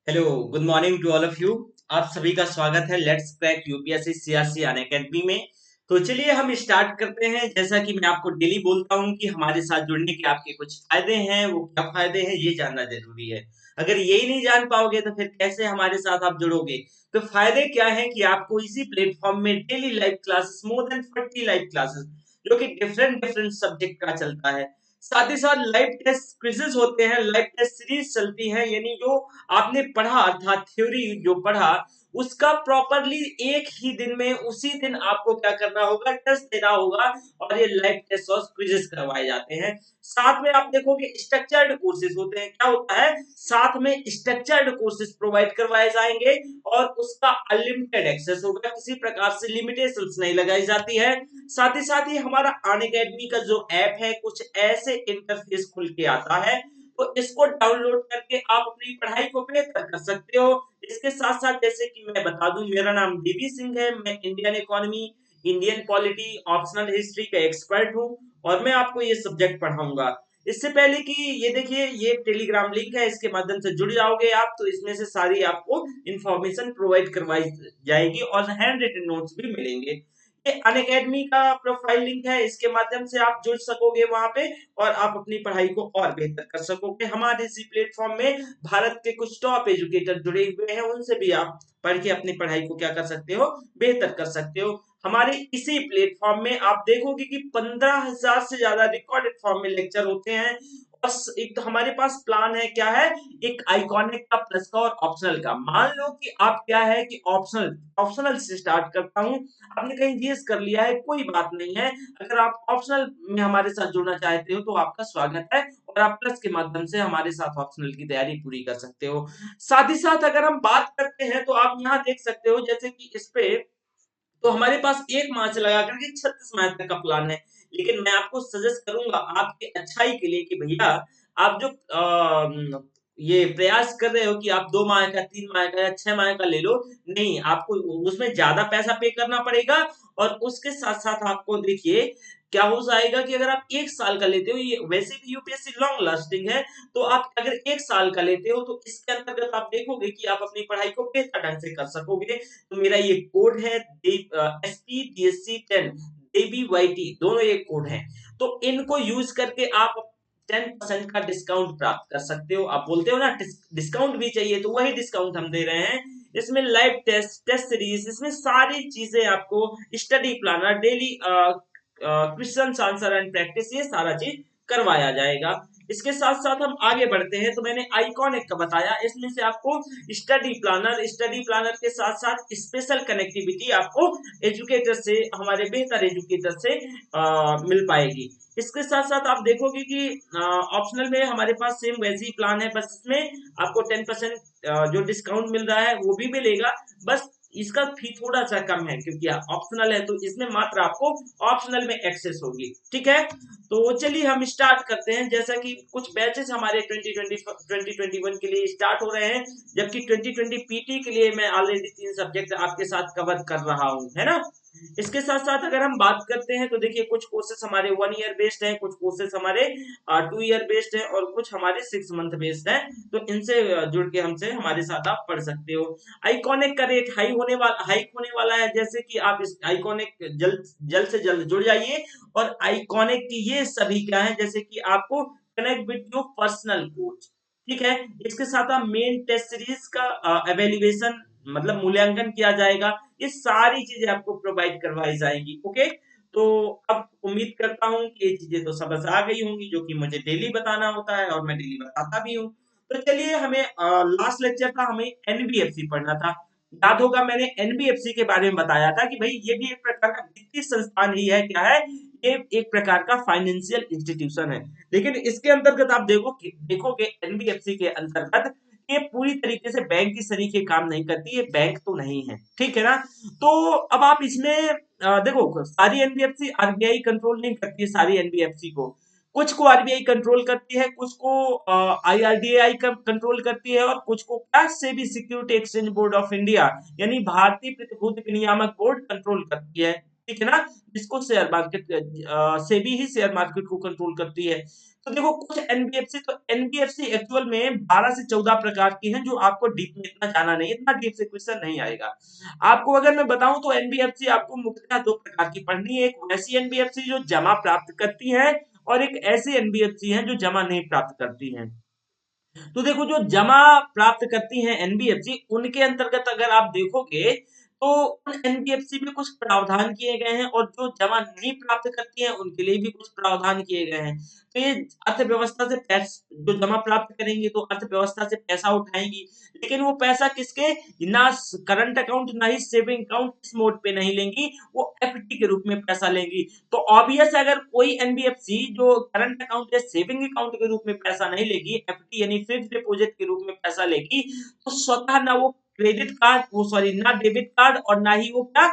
Hello, good morning to all of you. आप सभी का स्वागत है let's crack UPSC CRC Unacademy में। तो चलिए हम स्टार्ट करते हैं। जैसा कि मैं आपको डेली बोलता हूं कि हमारे साथ जुड़ने के आपके कुछ फायदे हैं, वो क्या फायदे हैं ये जानना जरूरी है। अगर यही नहीं जान पाओगे तो फिर कैसे हमारे साथ आप जुड़ोगे। तो फायदे क्या है कि आपको इसी प्लेटफॉर्म में daily live classes, more than 40 live classes, जो कि डिफरेंट डिफरेंट सब्जेक्ट का चलता है। साथ ही साथ लाइव टेस्ट क्विजेस होते हैं, लाइव टेस्ट सीरीज चलती है, यानी जो आपने पढ़ा अर्थात थ्योरी जो पढ़ा उसका प्रॉपरली एक ही दिन में उसी दिन आपको क्या करना होगा, टेस्ट देना होगा। और ये लाइव टेस्ट और क्विजेस करवाए जाते हैं। साथ में आप देखोगे स्ट्रक्चर्ड कोर्सेज होते हैं। क्या होता है, साथ में स्ट्रक्चर्ड कोर्सेज प्रोवाइड करवाए जाएंगे और उसका अनलिमिटेड एक्सेस होगा, किसी प्रकार से लिमिटेशंस नहीं लगाई जाती है। साथ ही हमारा अनअकैडमी का जो ऐप है कुछ ऐसे इंटरफेस खुल के आता है, तो इसको डाउनलोड करके आप अपनी पढ़ाई को बेहतर कर सकते हो। इसके साथ साथ जैसे कि मैं बता दूं, मेरा नाम डीबी सिंह है, मैं Indian economy, Indian polity, optional history का एक्सपर्ट हूं और मैं आपको ये सब्जेक्ट पढ़ाऊंगा। इससे पहले कि ये देखिए, ये टेलीग्राम लिंक है, इसके माध्यम से जुड़ जाओगे आप तो इसमें से सारी आपको इंफॉर्मेशन प्रोवाइड करवाई जाएगी और हैंड रिटन नोट्स भी मिलेंगे। ये अनअकैडमी का प्रोफाइल लिंक है, इसके माध्यम से आप जुड़ सकोगे वहां पे और आप अपनी पढ़ाई को और बेहतर कर सकोगे। हमारे इसी प्लेटफॉर्म में भारत के कुछ टॉप एजुकेटर जुड़े हुए हैं, उनसे भी आप पढ़ के अपनी पढ़ाई को क्या कर सकते हो, बेहतर कर सकते हो। हमारे इसी प्लेटफॉर्म में आप देखोगे कि 15,000 से ज्यादा रिकॉर्डेड फॉर्म में लेक्चर होते हैं। बस एक तो हमारे पास प्लान है, क्या है, एक आइकॉनिक का, प्लस का और ऑप्शनल का। मान लो कि आप क्या है कि ऑप्शनल ऑप्शनल से स्टार्ट करता हूं। आपने कहीं जीएस कर लिया है, कोई बात नहीं है। अगर आप ऑप्शनल में हमारे साथ जुड़ना चाहते हो तो आपका स्वागत है और आप प्लस के माध्यम से हमारे साथ ऑप्शनल की तैयारी पूरी कर सकते हो। साथ ही साथ अगर हम बात करते हैं तो आप यहाँ देख सकते हो, जैसे कि इस पे तो हमारे पास 1 माह से लगा करके 36 माह तक का प्लान है। लेकिन मैं आपको सजेस्ट करूंगा आपके अच्छाई के लिए कि भैया, आप जो ये प्रयास कर रहे हो कि आप 2 माह का, 3 माह का या 6 माह का ले लो, नहीं, आपको उसमें ज्यादा पैसा पे करना पड़ेगा। और उसके साथ साथ आपको देखिए क्या हो जाएगा कि अगर आप 1 साल का लेते हो, ये वैसे भी यूपीएससी लॉन्ग लास्टिंग है, तो आप अगर 1 साल का लेते हो तो इसके अंतर्गत आप देखोगे कि आप अपनी पढ़ाई को बेहतर ढंग से कर सकोगे। तो मेरा ये कोड है SPDSC10 DBYT, दोनों ये कोड हैं। तो इनको यूज करके आप 10% का डिस्काउंट प्राप्त कर सकते हो। आप बोलते हो ना डिस्काउंट भी चाहिए, तो वही डिस्काउंट हम दे रहे हैं। इसमें लाइव टेस्ट, टेस्ट सीरीज, इसमें सारी चीजें आपको, study planner, daily question answer and practice, ये सारा चीज करवाया जाएगा। इसके साथ साथ हम आगे बढ़ते हैं। तो मैंने आइकॉनिक का बताया, इसमें से आपको स्टडी प्लानर के साथ साथ स्पेशल कनेक्टिविटी आपको एजुकेटर से, हमारे बेहतर एजुकेटर से मिल पाएगी। इसके साथ साथ आप देखोगे कि ऑप्शनल में हमारे पास सेम वैसे ही प्लान है, बस इसमें आपको 10% जो डिस्काउंट मिल रहा है वो भी मिलेगा। बस इसका फी थोड़ा सा कम है क्योंकि ऑप्शनल है, तो इसमें मात्र आपको ऑप्शनल में एक्सेस होगी। ठीक है, तो चलिए हम स्टार्ट करते हैं। जैसा कि कुछ बैचेस हमारे 2021 के लिए स्टार्ट हो रहे हैं, जबकि 2020 पीटी के लिए मैं ऑलरेडी 3 सब्जेक्ट आपके साथ कवर कर रहा हूं, है ना। इसके साथ साथ अगर हम बात करते हैं तो देखिए, कुछ कोर्सेस हमारे 1 ईयर बेस्ड हैं, कुछ कोर्सेस हमारे 2 ईयर बेस्ड हैं और कुछ हमारे 6 मंथ बेस्ड हैं। तो इनसे जुड़ के हमसे, हमारे साथ आप पढ़ सकते हो। आइकॉनिक का रेट हाइक होने वाला है, जैसे कि आप इस आइकॉनिक जल्द जल्द से जल्द जुड़ जाइए। और आइकॉनिक की ये सभी क्या है, जैसे कि आपको connect with your personal coach, ठीक है। इसके साथ आप मेन टेस्ट सीरीज का एवेल्युएशन, मतलब मूल्यांकन किया जाएगा। ये सारी चीजें आपको प्रोवाइड करवाई जाएंगी। ओके, तो अब उम्मीद करता हूँ कि ये चीजें तो समझ आ गई होंगी, जो कि मुझे डेली बताना होता है और मैं डेली बताता भी हूँ। तो चलिए, हमें लास्ट लेक्चर था, हमें एनबीएफसी पढ़ना था। याद होगा मैंने एनबीएफसी के बारे में बताया था कि भाई ये भी एक प्रकार का वित्तीय संस्थान ही है। क्या है, ये एक प्रकार का फाइनेंशियल इंस्टीट्यूशन है। लेकिन इसके अंतर्गत आप देखोगे एनबीएफसी के अंतर्गत ये पूरी तरीके से बैंक की तरीके काम नहीं करती, ये बैंक तो नहीं है, ठीक है ना। तो अब आप इसमें देखो, सारी एनबीएफसी आरबीआई कंट्रोल नहीं करती है, सारी एनबीएफसी को कुछ को आरबीआई कंट्रोल करती है, कुछ को आईआरडीएआई कंट्रोल करती है और कुछ को क्या, SEBI security exchange board of India, यानी भारतीय प्रतिभूति विनियामक बोर्ड कंट्रोल करती है, ठीक है ना। जिसको शेयर मार्केट, सेबी ही शेयर मार्केट को कंट्रोल करती है। तो देखो कुछ एनबीएफसी, तो एनबीएफसी एक्चुअल में 12 से 14 प्रकार की हैं, जो आपको डीप में इतना जाना नहीं, इतना डीप से क्वेश्चन नहीं आएगा। आपको अगर मैं बताऊं तो एनबीएफसी आपको मुख्यतः दो प्रकार की पढ़नी है, एक वैसी एनबीएफसी जो जमा प्राप्त करती है, और एक ऐसी एनबीएफसी है जो जमा नहीं प्राप्त करती है। तो देखो जो जमा प्राप्त करती हैं एनबीएफसी, उनके अंतर्गत अगर आप देखोगे तो उन एनबीएफसी में कुछ प्रावधान किए गए हैं, और जो जमा नहीं प्राप्त करती हैं उनके लिए भी कुछ प्रावधान किए गए हैं। तो ये अर्थव्यवस्था से जो जमा प्राप्त करेंगी तो अर्थव्यवस्था से पैसा उठाएंगी, लेकिन वो पैसा किसके, ना करंट अकाउंट ना ही सेविंग अकाउंट, इस मोड पे नहीं लेंगी, वो एफडी के रूप में पैसा लेंगी। तो ऑब्वियस अगर कोई एनबीएफसी जो करंट अकाउंट या सेविंग अकाउंट के रूप में पैसा नहीं लेगी, एफडी यानी फिक्स्ड डिपॉजिट के रूप में पैसा लेगी, तो स्वतः ना वो क्रेडिट कार्ड, वो सॉरी ना डेबिट कार्ड, और ना ही वो क्या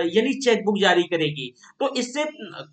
यानी चेकबुक जारी करेगी। तो इससे,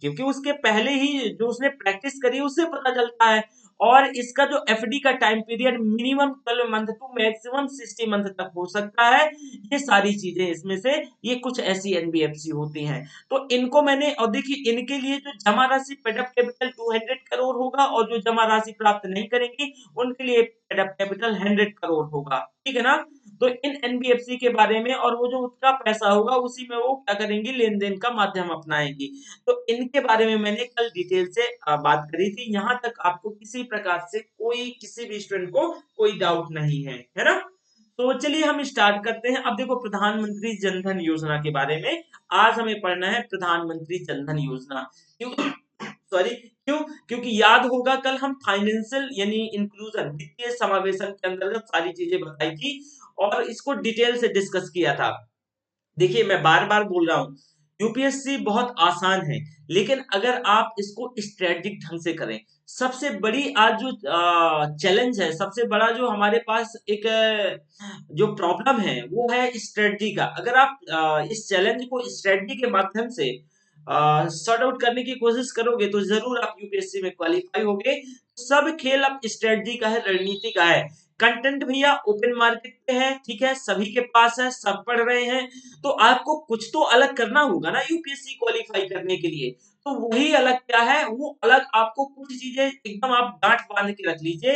क्योंकि उसके पहले ही जो उसने प्रैक्टिस करी उससे पता चलता है। और इसका जो एफडी का time period minimum 12 month to maximum 60 month तक हो सकता है। ये सारी चीजें इसमें से, ये कुछ ऐसी एनबीएफसी होती हैं। तो इनको मैंने, और देखिए इनके लिए जो जमा राशि पेड अप कैपिटल 200 करोड़ होगा, और जो जमा राशि प्राप्त नहीं करेंगी उनके लिए पेड अप कैपिटल 100 करोड़ होगा, ठीक है ना। तो इन एनबीएफसी के बारे में, और वो जो उसका पैसा होगा उसी में वो क्या करेंगी, लेन देन का माध्यम अपनाएंगी। तो इनके बारे में मैंने कल डिटेल से बात करी थी। यहाँ तक आपको किसी प्रकार से कोई, किसी भी स्टूडेंट को कोई डाउट नहीं है ना। तो चलिए हम स्टार्ट करते हैं। अब देखो प्रधानमंत्री जन धन योजना के बारे में आज हमें पढ़ना है, प्रधानमंत्री जन धन योजना। क्यों, सॉरी, क्यों, क्योंकि याद होगा कल हम फाइनेंशियल यानी इंक्लूजन, वित्तीय समावेशन के अंतर्गत सारी चीजें बताई थी, और इसको डिटेल से डिस्कस किया था। देखिए मैं बार बार बोल रहा हूँ, यूपीएससी बहुत आसान है, लेकिन अगर आप इसको स्ट्रेटेजिक ढंग से करें। सबसे बड़ी आज जो चैलेंज है, सबसे बड़ा जो हमारे पास एक जो प्रॉब्लम है वो है स्ट्रेटजी का। अगर आप इस चैलेंज को स्ट्रेटजी के माध्यम से सॉर्ट आउट करने की कोशिश करोगे तो जरूर आप यूपीएससी में क्वालिफाई होगे। सब खेल अब स्ट्रेटजी का है, रणनीति का है। कंटेंट भैया ओपन मार्केट पे है, ठीक है, सभी के पास है, सब पढ़ रहे हैं। तो आपको कुछ तो अलग करना होगा ना यूपीएससी क्वालिफाई करने के लिए। तो वही अलग क्या है, वो अलग आपको कुछ चीजें एकदम आप गांठ बांध के रख लीजिए,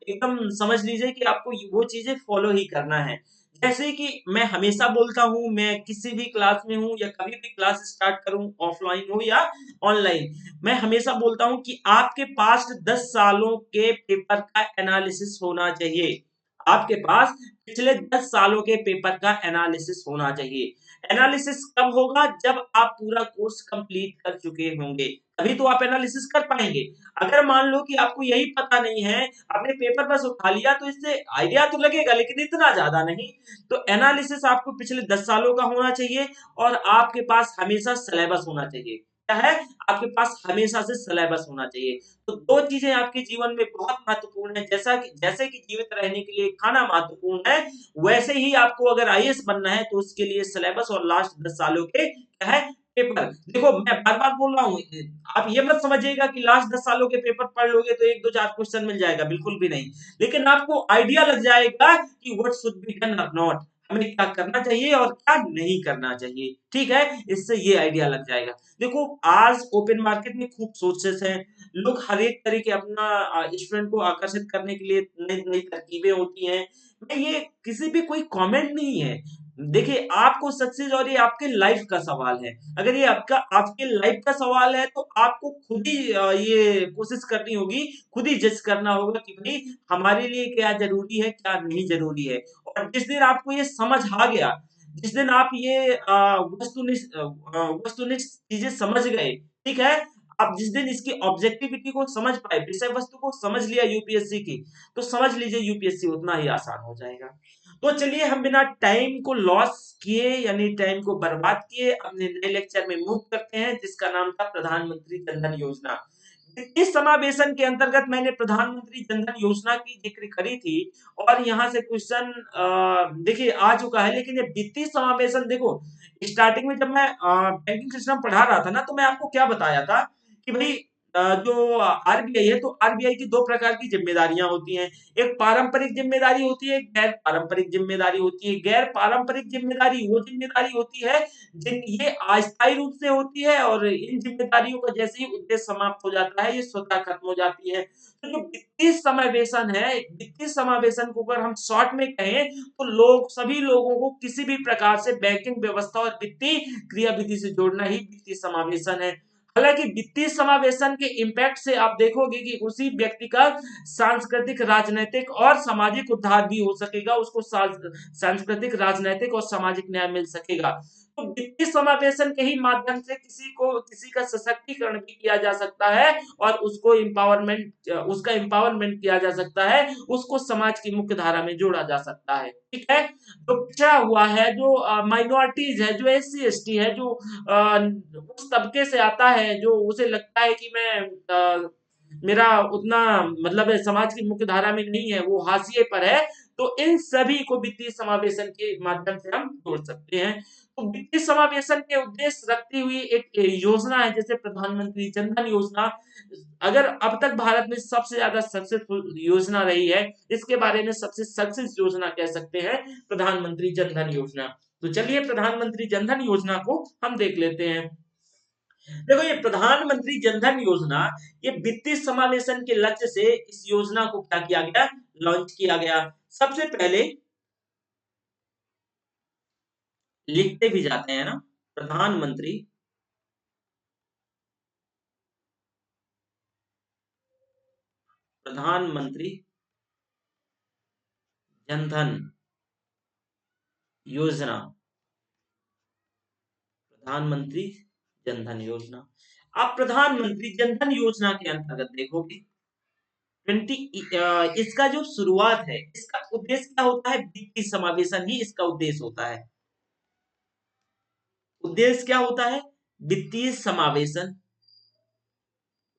एकदम समझ लीजिए कि आपको वो चीजें फॉलो ही करना है। जैसे कि मैं हमेशा बोलता हूँ, मैं किसी भी क्लास में हूँ या कभी भी क्लास स्टार्ट करूँ, ऑफलाइन हो या ऑनलाइन, मैं हमेशा बोलता हूँ कि आपके पास 10 सालों के पेपर का एनालिसिस होना चाहिए। आपके पास पिछले 10 सालों के पेपर का एनालिसिस होना चाहिए। एनालिसिस कब होगा, जब आप पूरा कोर्स कंप्लीट कर चुके होंगे, तभी तो आप एनालिसिस कर पाएंगे। अगर मान लो कि आपको यही पता नहीं है, आपने पेपर बस उठा लिया, तो इससे आइडिया तो लगेगा लेकिन इतना ज्यादा नहीं। तो एनालिसिस आपको पिछले 10 सालों का होना चाहिए, और आपके पास हमेशा सिलेबस होना चाहिए। क्या है, आपके पास हमेशा से सिलेबस होना चाहिए। तो दो चीजें आपके जीवन में बहुत महत्वपूर्ण है। जैसे कि जीवित रहने के लिए खाना महत्वपूर्ण है, वैसे ही आपको अगर आईएएस बनना है तो उसके लिए सिलेबस और लास्ट 10 सालों के क्या है, पेपर। देखो मैं बार बार बोल रहा हूँ, आप ये मत समझिएगा कि लास्ट 10 सालों के पेपर पढ़ लोगे तो एक दो चार क्वेश्चन मिल जाएगा, बिल्कुल भी नहीं। लेकिन आपको आइडिया लग जाएगा कि व्हाट शुड बी डन और नॉट, हमें क्या करना चाहिए और क्या नहीं करना चाहिए, ठीक है। इससे ये आइडिया लग जाएगा। देखो आज ओपन मार्केट में खूब सोर्सेस हैं, लोग हर एक तरीके अपना स्टूडेंट को आकर्षित करने के लिए नई नई तरकीबें होती हैं। मैं ये किसी भी कोई कमेंट नहीं है। देखिए आपको सक्सेस, और ये आपके लाइफ का सवाल है। अगर ये आपके लाइफ का सवाल है तो आपको खुद ही ये कोशिश करनी होगी, खुद ही जज करना होगा कि भाई हमारे लिए क्या जरूरी है, क्या नहीं जरूरी है। और जिस दिन आपको ये समझ आ गया, जिस दिन आप ये वस्तुनिष्ठ चीजें समझ गए, ठीक है, आप जिस दिन इसकी ऑब्जेक्टिविटी को समझ पाए, विषय वस्तु को समझ लिया यूपीएससी की, तो समझ लीजिए यूपीएससी उतना ही आसान हो जाएगा। तो चलिए हम बिना टाइम को लॉस किए यानी टाइम को बर्बाद किए अपने नए लेक्चर में मूव करते हैं, जिसका नाम था प्रधानमंत्री जन धन योजना। इस समावेशन के अंतर्गत मैंने प्रधानमंत्री जन धन योजना की जिक्र करी थी, और यहाँ से क्वेश्चन देखिए आ चुका है। लेकिन ये वित्तीय समावेशन देखो, स्टार्टिंग में जब मैं बैंकिंग सिस्टम पढ़ा रहा था ना, तो मैं आपको क्या बताया था कि भाई जो आरबीआई है, तो आरबीआई की दो प्रकार की जिम्मेदारियां होती हैं। एक पारंपरिक जिम्मेदारी होती है, एक गैर पारंपरिक जिम्मेदारी होती है। गैर पारंपरिक जिम्मेदारी वो जिम्मेदारी होती है जिन ये अस्थायी रूप से होती है, और इन जिम्मेदारियों का जैसे ही उद्देश्य समाप्त हो जाता है, ये स्वतः खत्म हो जाती है। तो जो वित्तीय समावेशन है, वित्तीय समावेशन को अगर हम शॉर्ट में कहें, तो लोग सभी लोगों को किसी भी प्रकार से बैंकिंग व्यवस्था और वित्तीय क्रियाविधि से जोड़ना ही वित्तीय समावेशन है। हालांकि वित्तीय समावेशन के इम्पैक्ट से आप देखोगे कि उसी व्यक्ति का सांस्कृतिक, राजनैतिक और सामाजिक उद्धार भी हो सकेगा, उसको सांस्कृतिक, राजनैतिक और सामाजिक न्याय मिल सकेगा। तो वित्तीय समावेशन के ही माध्यम से किसी का सशक्तिकरण भी किया जा सकता है, और उसको एम्पावरमेंट उसका एम्पावरमेंट किया जा सकता है, उसको समाज की मुख्य धारा में जोड़ा जा सकता है। ठीक है, जो पिछड़ा हुआ है, जो माइनॉरिटीज है, जो एससी एसटी है, जो उस तबके से आता है, जो उसे लगता है कि मेरा उतना मतलब है, समाज की मुख्य धारा में नहीं है, वो हाशिए पर है, तो इन सभी को वित्तीय समावेशन के माध्यम से हम जोड़ सकते हैं। तो वित्तीय समावेशन के उद्देश्य रखती हुई एक योजना है, जैसे प्रधानमंत्री जन धन योजना। अगर अब तक भारत में सबसे ज्यादा सक्सेसफुल योजना रही है, इसके बारे में सबसे सक्सेस योजना कह सकते हैं प्रधानमंत्री जन धन योजना। तो चलिए प्रधानमंत्री जन धन योजना को हम देख लेते हैं। देखो, ये प्रधानमंत्री जन धन योजना, ये वित्तीय समावेशन के लक्ष्य से इस योजना को क्या किया गया, लॉन्च किया गया। सबसे पहले लिखते भी जाते हैं ना, प्रधानमंत्री प्रधानमंत्री जन धन योजना, प्रधानमंत्री जन धन योजना। आप प्रधानमंत्री जन धन योजना के अंतर्गत देखोगे 20 इसका जो शुरुआत है, इसका उद्देश्य क्या होता है, वित्तीय समावेशन ही इसका उद्देश्य होता है। उद्देश्य क्या होता है, वित्तीय समावेशन।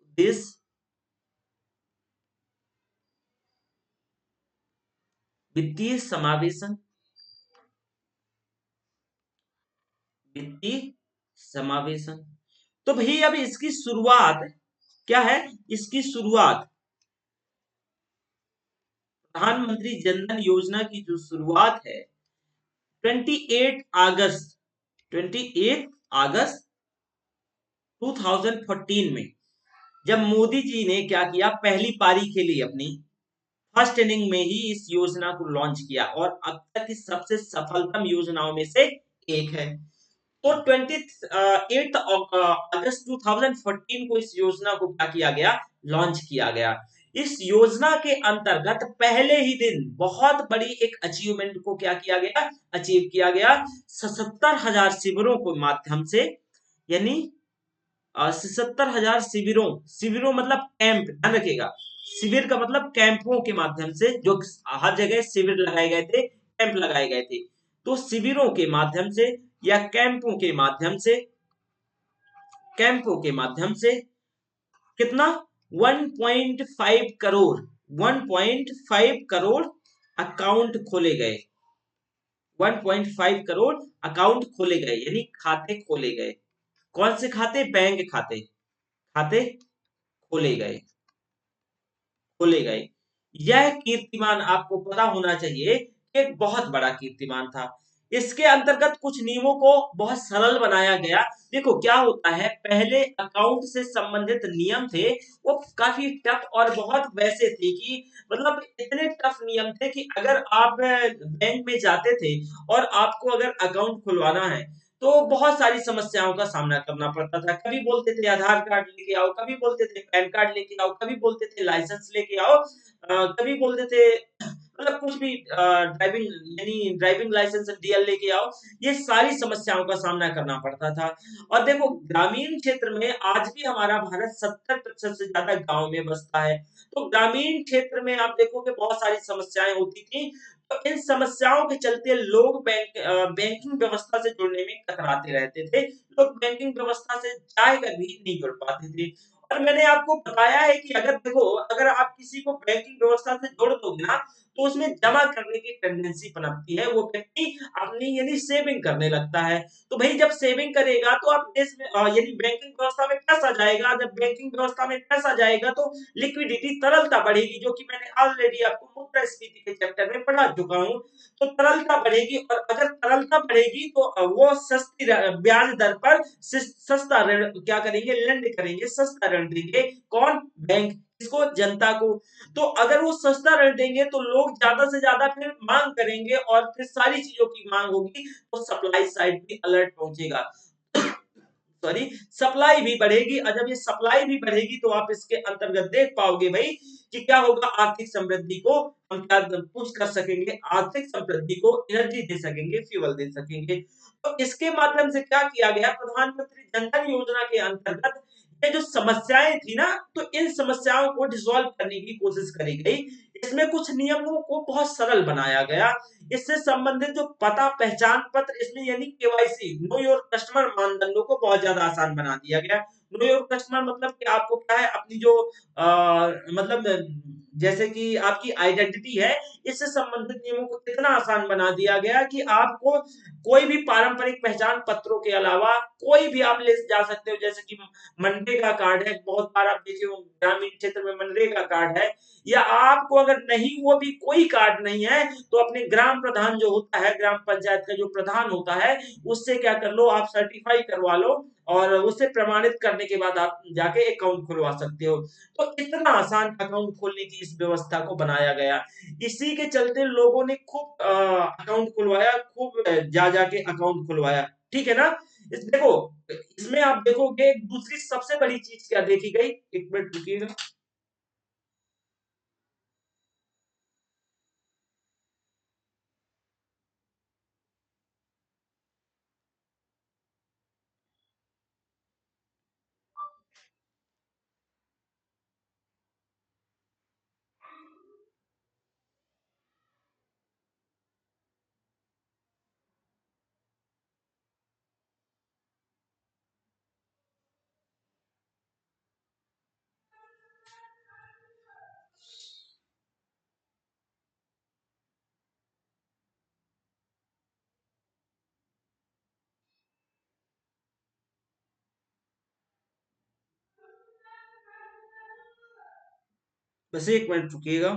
उद्देश्य वित्तीय समावेशन, वित्तीय समावेशन। तो भाई अब इसकी शुरुआत क्या है, इसकी शुरुआत प्रधानमंत्री जन धन योजना की जो शुरुआत है 28 अगस्त 28 अगस्त 2014 में, जब मोदी जी ने क्या किया, पहली पारी खेली अपनी, फर्स्ट इनिंग में ही इस योजना को लॉन्च किया, और अब तक की सबसे सफलतम योजनाओं में से एक है। तो 28 अगस्त 2014 को इस योजना को क्या किया गया, लॉन्च किया गया। इस योजना के अंतर्गत पहले ही दिन बहुत बड़ी एक अचीवमेंट को क्या किया गया, अचीव किया गया। 77,000 शिविरों के माध्यम से, यानी 77,000 शिविरों, शिविरों मतलब कैंप, ध्यान रखिएगा, शिविर का मतलब कैंपों के माध्यम से, जो हर जगह शिविर लगाए गए थे, कैंप लगाए गए थे, तो शिविरों के माध्यम से या कैंपों के माध्यम से, कैंपों के माध्यम से कितना, 1.5 करोड़, 1.5 करोड़ अकाउंट खोले गए, 1.5 करोड़ अकाउंट खोले गए, यानी खाते खोले गए। कौन से खाते, बैंक खाते, खाते खोले गए, खोले गए। यह कीर्तिमान आपको पता होना चाहिए कि एक बहुत बड़ा कीर्तिमान था। इसके अंतर्गत कुछ नियमों को बहुत सरल बनाया गया। देखो क्या होता है, पहले अकाउंट से संबंधित नियम थे, वो काफी टफ और बहुत वैसे थे कि मतलब इतने टफ नियम थे कि अगर आप बैंक में जाते थे और आपको अगर अकाउंट खुलवाना है, तो बहुत सारी समस्याओं का सामना करना पड़ता था। कभी बोलते थे आधार कार्ड लेके आओ, कभी बोलते थे पैन कार्ड लेके आओ, कभी बोलते थे लाइसेंस लेके आओ, कभी बोलते थे मतलब कुछ भी, ड्राइविंग यानी ड्राइविंग लाइसेंस डीएल लेके आओ। ये सारी समस्याओं का सामना करना पड़ता था। और देखो ग्रामीण क्षेत्र में आज भी हमारा भारत 70% से ज्यादा गांव में बसता है, तो ग्रामीण क्षेत्र में आप देखोगे बहुत सारी समस्याएं होती थी। तो इन समस्याओं के चलते लोग बैंकिंग व्यवस्था से जुड़ने में कतराते रहते थे, लोग बैंकिंग व्यवस्था से चाह कर भी नहीं जुड़ पाते थे। और मैंने आपको बताया है कि अगर देखो, अगर आप किसी को बैंकिंग व्यवस्था से जोड़ दोगे ना, तो उसमें जमा करने की टेंडेंसी पनपती है, वो व्यक्ति अपनी यानी सेविंग करने लगता है। तो भाई जब सेविंग करेगा तो आप देश में यानी बैंकिंग व्यवस्था में पैसा जाएगा, जब बैंकिंग व्यवस्था में पैसा जाएगा तो लिक्विडिटी तरलता बढ़ेगी, जो कि मैंने ऑलरेडी आपको मुद्रास्फीति के चैप्टर में पढ़ा चुका हूँ। तो तरलता बढ़ेगी, और अगर तरलता बढ़ेगी तो वो सस्ती ब्याज दर पर सस्ता ऋण क्या करेंगे, लेंड करेंगे, सस्ता ऋण देंगे। कौन? बैंक। किसको? जनता को। तो अगर वो सस्ता ऋण देंगे तो लोग ज्यादा से ज्यादा फिर मांग करेंगे, और फिर सारी चीजों की मांग होगी, तो सप्लाई साइड भी अलर्ट पहुंचेगा, सॉरी, सप्लाई भी बढ़ेगी। और जब ये सप्लाई भी बढ़ेगी तो आप इसके अंतर्गत देख पाओगे भाई कि क्या होगा, आर्थिक समृद्धि को हम क्या पुश कर सकेंगे, आर्थिक समृद्धि को एनर्जी दे सकेंगे, फ्यूल दे सकेंगे। तो इसके माध्यम से क्या किया गया, प्रधानमंत्री जन धन योजना के अंतर्गत ये जो समस्याएं थी ना, तो इन समस्याओं को डिसॉल्व करने की कोशिश करी गई। इसमें कुछ नियमों को बहुत सरल बनाया गया। इससे संबंधित जो पता पहचान पत्र, इसमें यानी केवाईसी, नो योर कस्टमर, मानदंडों को बहुत ज्यादा आसान बना दिया गया। नो योर कस्टमर मतलब कि आपको क्या है, अपनी जो मतलब जैसे कि आपकी आइडेंटिटी है, इससे संबंधित नियमों को इतना आसान बना दिया गया कि आपको कोई भी पारंपरिक पहचान पत्रों के अलावा कोई भी आप ले जा सकते हो। जैसे कि मनरेगा कार्ड है, बहुत बार आप देखे हो ग्रामीण क्षेत्र में मनरेगा कार्ड है, या आपको अगर नहीं, वो भी कोई कार्ड नहीं है, तो अपने ग्राम प्रधान जो होता है, ग्राम पंचायत का जो प्रधान होता है, उससे क्या कर लो, आप सर्टिफाई करवा लो, और उससे प्रमाणित करने के बाद आप जाके अकाउंट खुलवा सकते हो। तो इतना आसान अकाउंट खोलने की इस व्यवस्था को बनाया गया। इसी के चलते लोगों ने खूब अकाउंट खुलवाया, खूब जा जाके अकाउंट खुलवाया। ठीक है ना? देखो, इसमें आप देखोगे दूसरी सबसे बड़ी चीज क्या देखी गई, एक मिनट रुकिएगा। बस एक मिनट रुकिएगा।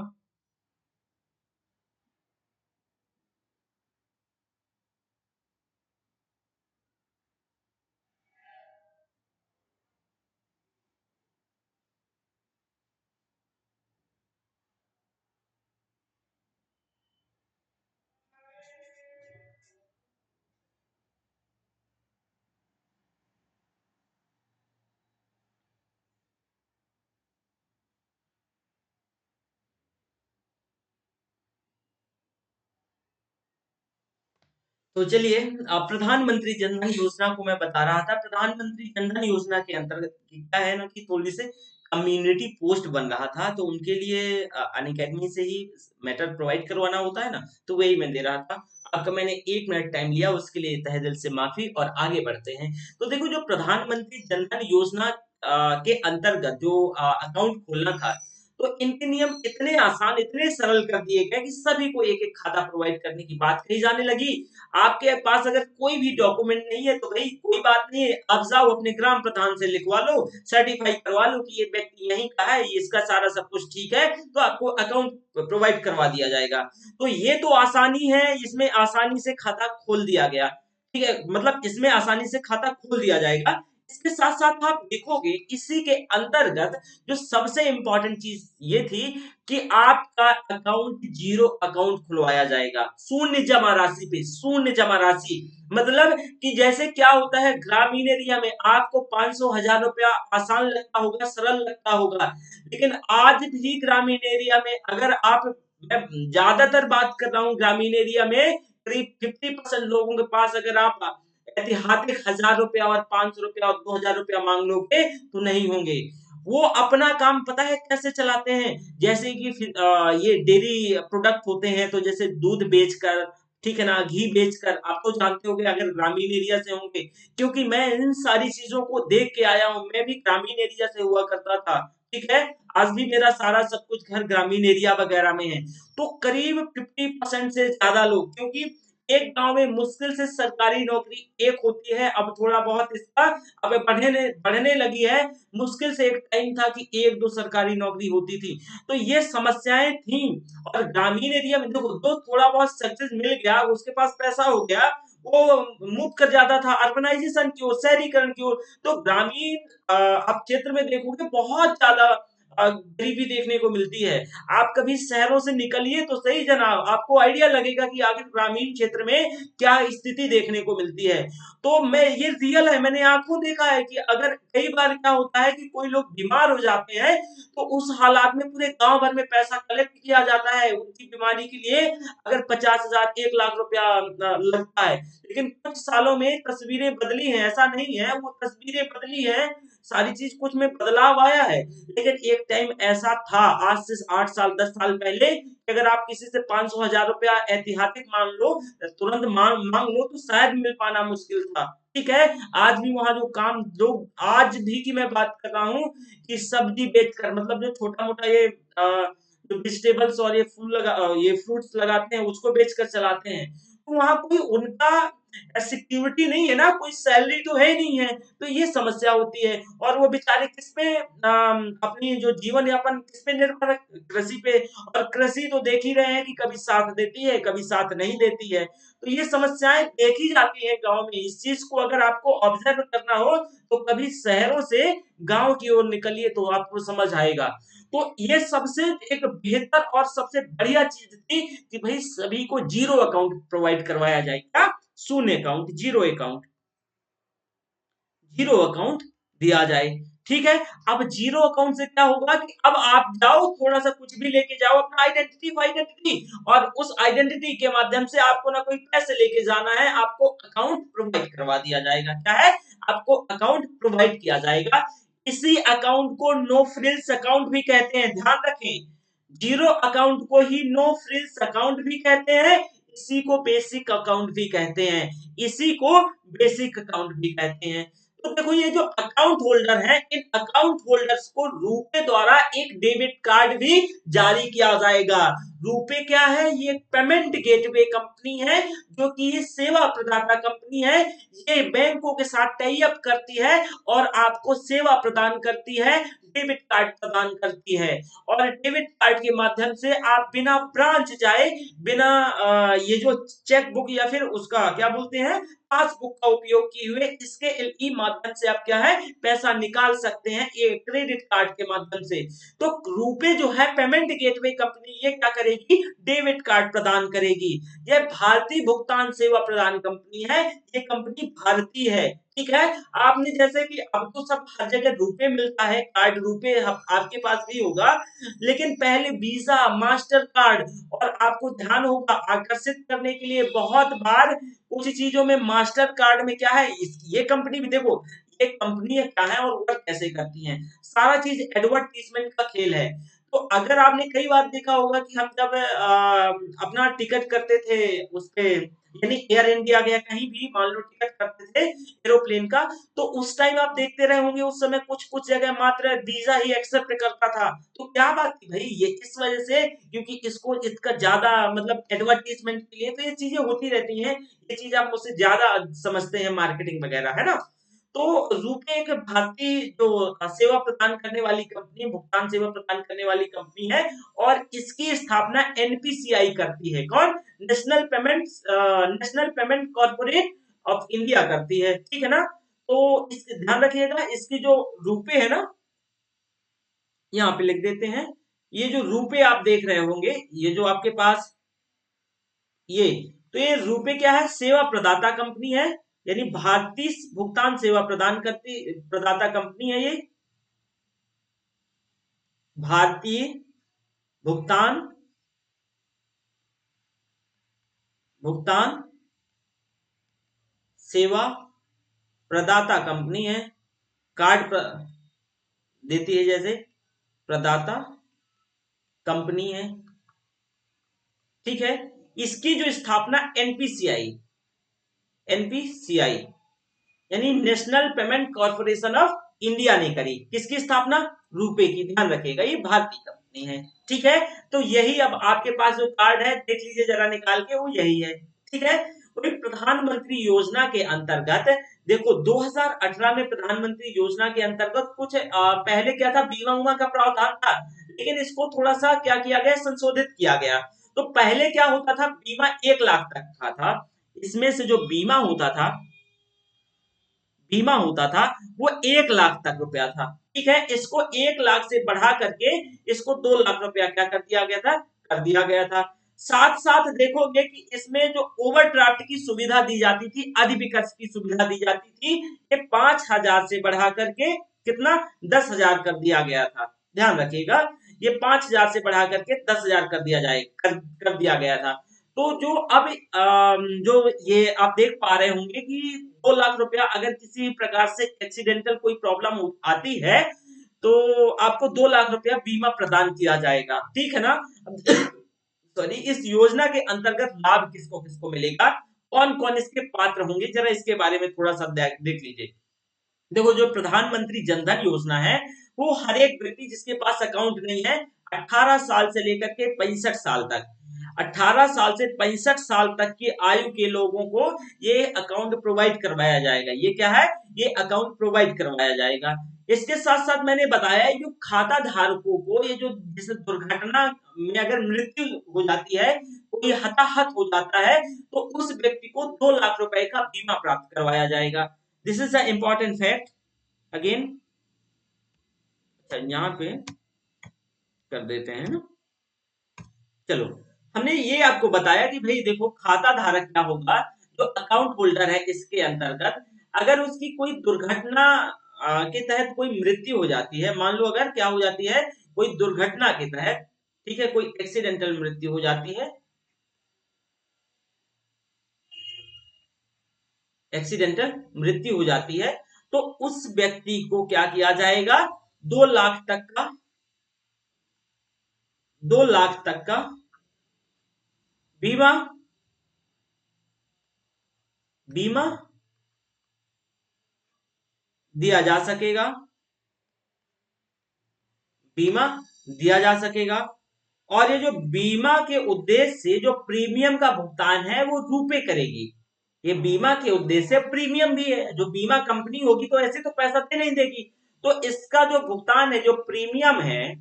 तो चलिए, प्रधानमंत्री जन धन योजना को मैं बता रहा था। प्रधानमंत्री जन धन योजना के अंतर्गत क्या है ना, कि थोड़ी से कम्युनिटी पोस्ट बन रहा था, तो उनके लिए अनअकैडमी से ही मैटर प्रोवाइड करवाना होता है ना, तो वही मैं दे रहा था। आपका मैंने 1 मिनट टाइम लिया, उसके लिए तहे दिल से माफी, और आगे बढ़ते हैं। तो देखो, जो प्रधानमंत्री जन धन योजना के अंतर्गत जो अकाउंट खोलना था, तो इनके नियम इतने आसान, इतने सरल कर दिए गए कि सभी को एक एक खाता प्रोवाइड करने की बात कही जाने लगी। आपके पास अगर कोई भी डॉक्यूमेंट नहीं है तो भाई कोई बात नहीं है, आप जाओ अपने ग्राम प्रधान से लिखवा लो, सर्टिफाई करवा लो कि ये व्यक्ति यहीं का है, ये इसका सारा सब कुछ ठीक है, तो आपको अकाउंट प्रोवाइड करवा दिया जाएगा। तो ये तो आसानी है, इसमें आसानी से खाता खोल दिया गया। ठीक है, मतलब इसमें आसानी से खाता खोल दिया जाएगा। इसके साथ साथ आप देखोगे इसी के अंतर्गत जो सबसे इंपॉर्टेंट चीज ये थी कि आपका अकाउंट जीरो अकाउंट खुलवाया जाएगा, शून्य जमा राशि पे, शून्य जमा राशि। मतलब कि जैसे क्या होता है, ग्रामीण एरिया में आपको 500 1000 रुपया आसान लगता होगा, सरल लगता होगा, लेकिन आज भी ग्रामीण एरिया में अगर आप, मैं ज्यादातर बात कर रहा हूँ ग्रामीण एरिया में, करीब 50% लोगों के पास अगर आप ऐतिहासिक 1000 रुपया और 500 रुपया और 2000 रुपया मांग लोगे तो नहीं होंगे। वो अपना काम पता है कैसे चलाते हैं, जैसे कि ये डेयरी प्रोडक्ट होते हैं, तो जैसे दूध बेचकर, ठीक है ना, घी बेचकर, आप तो जानते होंगे अगर ग्रामीण एरिया से होंगे, क्योंकि मैं इन सारी चीजों को देख के आया हूँ, मैं भी ग्रामीण एरिया से हुआ करता था। ठीक है, आज भी मेरा सारा सब कुछ घर ग्रामीण एरिया वगैरह में है। तो करीब 50% से ज्यादा लोग, क्योंकि एक गांव में मुश्किल से सरकारी नौकरी एक होती है, अब थोड़ा बहुत इसका अब बढ़ने लगी है। मुश्किल से एक टाइम था कि एक दो सरकारी नौकरी होती थी। तो ये समस्याएं थी। और ग्रामीण एरिया में देखो, जो थोड़ा बहुत सक्सेस मिल गया, उसके पास पैसा हो गया, वो मूव कर जाता था अर्बनाइजेशन की ओर, शहरीकरण की ओर। तो ग्रामीण आप क्षेत्र में देखोगे बहुत ज्यादा गरीबी देखने को मिलती है। आप कभी शहरों से निकलिए तो सही जनाब, आपको आइडिया लगेगा कि आखिर ग्रामीण क्षेत्र में क्या स्थिति देखने को मिलती है। तो मैं ये रियल है, मैंने आंखों देखा है कि अगर कई बार क्या होता है कि कोई लोग बीमार हो जाते हैं, तो उस हालात में पूरे गांव भर में पैसा कलेक्ट किया जाता है उनकी बीमारी के लिए। अगर 50,000 1 लाख रुपया लगता है, लेकिन कुछ सालों में तस्वीरें बदली हैं, ऐसा नहीं है वो तस्वीरें बदली हैं, सारी चीज कुछ में बदलाव आया है। लेकिन एक टाइम ऐसा था, आज से 8 साल 10 साल पहले, कि अगर आप किसी से 500,000 रुपया ऐतिहासिक मांग लो, तुरंत मांग लो, तो शायद मिल पाना मुश्किल था। ठीक है, आज भी वहां जो काम लोग, आज भी की मैं बात कर रहा हूँ कि सब्जी बेचकर, मतलब जो छोटा मोटा ये जो वेजिटेबल्स और ये ये फ्रूट्स लगाते हैं, उसको बेचकर चलाते हैं। तो वहां कोई उनका सिक्योरिटी नहीं है ना, कोई सैलरी तो है नहीं है। तो ये समस्या होती है। और वो बेचारे किस पे अपनी जो जीवन यापन किस पे निर्भर है? कृषि पे। और कृषि तो देख ही रहे हैं कि कभी साथ देती है, कभी साथ नहीं देती है। तो ये समस्याएं देखी जाती है गांव में। इस चीज को अगर आपको ऑब्जर्व करना हो, तो कभी शहरों से गांव की ओर निकलिए तो आपको समझ आएगा। तो ये सबसे एक बेहतर और सबसे बढ़िया चीज थी कि भाई सभी को जीरो अकाउंट प्रोवाइड करवाया जाए। क्या? शून्य account, zero account, zero account दिया जाए। ठीक है, अब जीरो अकाउंट से क्या होगा कि अब आप जाओ, थोड़ा सा कुछ भी लेके जाओ, अपना आइडेंटिटी, और उस आइडेंटिटी के माध्यम से आपको ना कोई पैसे लेके जाना है, आपको अकाउंट प्रोवाइड करवा दिया जाएगा। क्या है? आपको अकाउंट प्रोवाइड किया जाएगा। इसी अकाउंट को नो फ्रिल्स अकाउंट भी कहते हैं, ध्यान रखें। जीरो अकाउंट को ही नो फ्रिल्स अकाउंट भी कहते हैं, इसी को बेसिक अकाउंट भी कहते हैं, इसी को बेसिक अकाउंट भी कहते हैं। तो देखो, ये जो अकाउंट होल्डर है, इन अकाउंट होल्डर्स को रुपे द्वारा एक डेबिट कार्ड भी जारी किया जाएगा। रुपे क्या है? ये पेमेंट गेटवे कंपनी है, जो कि ये सेवा प्रदाता कंपनी है। ये बैंकों के साथ टाई अप करती है और आपको सेवा प्रदान करती है, डेबिट कार्ड प्रदान करती है। और डेबिट कार्ड के माध्यम से आप बिना ब्रांच जाए, बिना ये जो चेक बुक या फिर उसका क्या बोलते हैं, पासबुक का उपयोग किए हुए, इसके ई माध्यम से आप क्या है, पैसा निकाल सकते हैं, ये क्रेडिट कार्ड के माध्यम से। तो रुपे जो है पेमेंट गेटवे कंपनी, ये क्या करेगी? डेबिट कार्ड प्रदान करेगी। ये भारतीय भुगतान सेवा प्रदान कंपनी है, ये कंपनी भारतीय है। ठीक है, आपने जैसे कि अब तो सब हर जगह रुपए मिलता है, कार्ड रुपए आपके पास भी होगा, लेकिन पहले वीजा, मास्टर कार्ड, और आपको ध्यान होगा आकर्षित करने के लिए बहुत बार कुछ चीजों में मास्टर कार्ड में क्या है, ये कंपनी भी देखो, ये कंपनी क्या है और वर्क कैसे करती है, सारा चीज एडवर्टीजमेंट का खेल है। तो अगर आपने कई बार देखा होगा कि हम जब अपना टिकट करते थे उस पे, यानी एयर इंडिया या कहीं भी मान लो टिकट करते थे एरोप्लेन का, तो उस टाइम आप देखते रहे होंगे, उस समय कुछ कुछ जगह मात्र वीजा ही एक्सेप्ट करता था। तो क्या बात थी भाई? ये इस वजह से, क्योंकि इसको इसका ज्यादा मतलब एडवर्टीजमेंट के लिए, तो ये चीजें होती रहती हैं। ये चीज आप मुझसे ज्यादा समझते हैं, मार्केटिंग वगैरह, है ना। तो रुपे एक भारतीय जो सेवा प्रदान करने वाली कंपनी, भुगतान सेवा प्रदान करने वाली कंपनी है, और इसकी स्थापना एनपीसीआई करती है। कौन? National payment corporate of India करती है। ठीक है ना। तो इसके ध्यान रखिएगा, इसकी जो रुपए है ना, यहाँ पे लिख देते हैं। ये जो रुपए आप देख रहे होंगे, ये जो आपके पास ये, तो ये रुपे क्या है? सेवा प्रदाता कंपनी है, यानी भारतीय भुगतान सेवा प्रदाता कंपनी है ये। भारतीय भुगतान भुगतान सेवा प्रदाता कंपनी है। कार्ड देती है जैसे, प्रदाता कंपनी है। ठीक है, इसकी जो स्थापना एनपीसीआई यानी national payment corporation of India ने करी। किसकी स्थापना? रुपए की। ध्यान रखिएगा, ये भारतीय कंपनी है। ठीक है, तो यही अब आपके पास जो कार्ड है देख लीजिए जरा निकाल के, वो यही है। ठीक है, तो प्रधानमंत्री योजना के अंतर्गत देखो 2018 में प्रधानमंत्री योजना के अंतर्गत कुछ पहले क्या था, बीमा उमा का प्रावधान था, लेकिन इसको थोड़ा सा क्या किया गया, संशोधित किया गया। तो पहले क्या होता था, बीमा 1 लाख तक का था। इसमें से जो बीमा होता था वो 1 लाख तक रुपया था। ठीक है, इसको 1 लाख से बढ़ा करके इसको 2 लाख रुपया क्या कर दिया गया था, कर दिया गया था। साथ साथ देखोगे कि इसमें जो ओवरड्राफ्ट की सुविधा दी जाती थी, अधिविकर्ष की सुविधा दी जाती थी, ये 5,000 से बढ़ा करके कितना, 10,000 कर दिया गया था। ध्यान रखिएगा, ये 5,000 से बढ़ा करके 10,000 कर दिया कर दिया गया था। तो जो अब जो ये आप देख पा रहे होंगे कि 2 लाख रुपया अगर किसी प्रकार से एक्सीडेंटल कोई प्रॉब्लम आती है तो आपको 2 लाख रुपया बीमा प्रदान किया जाएगा। ठीक है ना? सॉरी, इस योजना के अंतर्गत लाभ किसको किसको मिलेगा, कौन कौन इसके पात्र होंगे, जरा इसके बारे में थोड़ा सा देख लीजिए। देखो, जो प्रधानमंत्री जनधन योजना है वो हर एक व्यक्ति जिसके पास अकाउंट नहीं है, 18 साल से लेकर के 65 साल तक, 18 साल से 65 साल तक की आयु के लोगों को ये अकाउंट प्रोवाइड करवाया जाएगा। ये क्या है, ये अकाउंट प्रोवाइड करवाया जाएगा। इसके साथ साथ मैंने बताया जो खाता धारकों को, ये जो जैसे दुर्घटना में अगर मृत्यु हो जाती है, कोई हताहत हो जाता है, तो उस व्यक्ति को 2 लाख रुपए का बीमा प्राप्त करवाया जाएगा। This is the important fact again. यहाँ पे कर देते हैं ना। चलो, हमने ये आपको बताया कि भाई देखो, खाता धारक क्या होगा, जो अकाउंट होल्डर है इसके अंतर्गत अगर उसकी कोई दुर्घटना के तहत कोई मृत्यु हो जाती है, मान लो अगर क्या हो जाती है, कोई दुर्घटना के तहत, ठीक है, कोई एक्सीडेंटल मृत्यु हो जाती है, एक्सीडेंटल मृत्यु हो जाती है, तो उस व्यक्ति को क्या किया जाएगा, 2 लाख तक का 2 लाख तक का बीमा बीमा दिया जा सकेगा, बीमा दिया जा सकेगा। और ये जो बीमा के उद्देश्य से जो प्रीमियम का भुगतान है वो रुपए करेगी। ये बीमा के उद्देश्य से प्रीमियम भी है, जो बीमा कंपनी होगी तो ऐसे तो पैसा दे नहीं देगी, तो इसका जो भुगतान है, जो प्रीमियम है,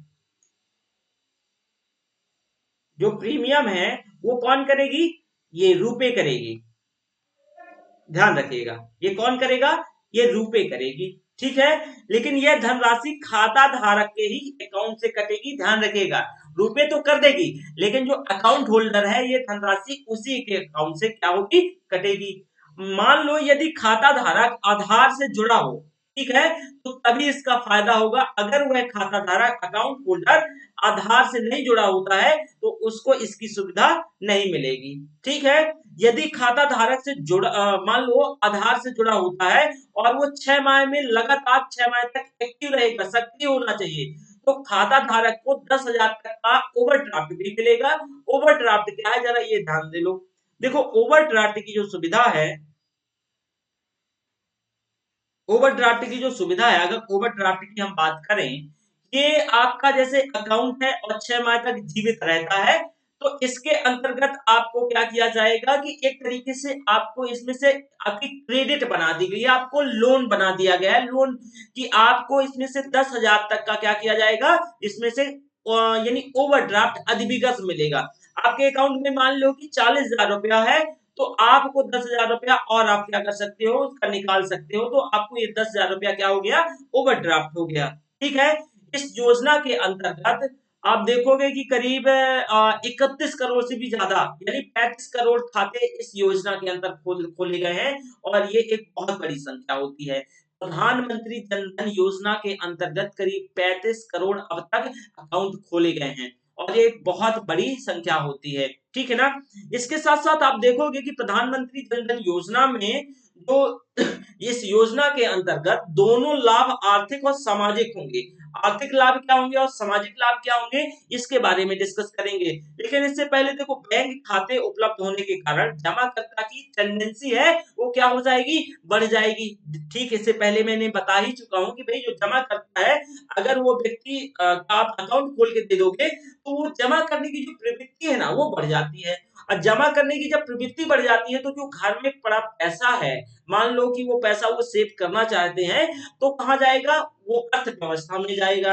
जो प्रीमियम है वो कौन करेगी, ये रुपए करेगी। ध्यान रखिएगा, ये कौन करेगा, ये रुपए करेगी। ठीक है, लेकिन यह धनराशि खाता धारक के ही अकाउंट से कटेगी। ध्यान रखिएगा, रुपए तो कर देगी, लेकिन जो अकाउंट होल्डर है ये धनराशि उसी के अकाउंट से क्या होगी, कटेगी। मान लो यदि खाता धारक आधार से जुड़ा हो, ठीक है, तो तभी इसका फायदा होगा। अगर वह खाता धारक अकाउंट होल्डर आधार से नहीं जुड़ा होता है तो उसको इसकी सुविधा नहीं मिलेगी। ठीक है, यदि खाता धारक से मान लो आधार से जुड़ा होता है और वो 6 माह में लगातार 6 माह तक एक्टिव रहेगा, सक्रिय होना चाहिए, तो खाता धारक को 10,000 तक का ओवरड्राफ्ट भी मिलेगा। ओवरड्राफ्ट क्या है, जरा ये ध्यान दे लो। देखो, ओवरड्राफ्ट की जो सुविधा है, ओवरड्राफ्ट की जो सुविधा है, अगर ओवरड्राफ्ट की हम बात करें, ये आपका जैसे अकाउंट है और 6 माह तक जीवित रहता है, तो इसके अंतर्गत आपको क्या किया जाएगा कि एक तरीके से आपको इसमें से आपकी क्रेडिट बना दी गई है, आपको लोन बना दिया गया है, लोन कि आपको इसमें से 10,000 तक का क्या किया जाएगा, इसमें से यानी ओवरड्राफ्ट अधिविकर्ष मिलेगा। आपके अकाउंट में मान लो कि 40,000 रुपया है, तो आपको 10,000 रुपया और आप क्या कर सकते हो, उसका निकाल सकते हो, तो आपको ये 10,000 रुपया क्या हो गया, ओवरड्राफ्ट हो गया। ठीक है, इस योजना के अंतर्गत आप देखोगे कि करीब 31 करोड़ से भी ज्यादा यानी 35 करोड़ खाते इस योजना के अंतर खोले गए हैं, और ये एक बहुत बड़ी संख्या होती है। प्रधानमंत्री जनधन योजना के अंतर्गत करीब 35 करोड़ अब तक अकाउंट खोले गए हैं, और ये एक बहुत बड़ी संख्या होती है। ठीक है ना? इसके साथ साथ आप देखोगे कि प्रधानमंत्री जनधन योजना में जो इस योजना के अंतर्गत दोनों लाभ आर्थिक और सामाजिक होंगे। आर्थिक लाभ क्या होंगे और सामाजिक लाभ क्या होंगे, इसके बारे में डिस्कस करेंगे। लेकिन इससे पहले देखो, बैंक खाते उपलब्ध होने के कारण जमाकर्ता की टेंडेंसी है वो क्या हो जाएगी, बढ़ जाएगी। ठीक, इससे पहले मैंने बता ही चुका हूं कि भाई जो जमा करता है, अगर वो व्यक्ति का आप अकाउंट खोल के दे दोगे तो वो जमा करने की जो प्रवृत्ति है ना वो बढ़ जाती है। और जमा करने की जब प्रवृत्ति बढ़ जाती है तो जो घर में पड़ा पैसा है, मान लो कि वो पैसा वो सेव करना चाहते हैं, तो कहाँ जाएगा, वो अर्थव्यवस्था में जाएगा।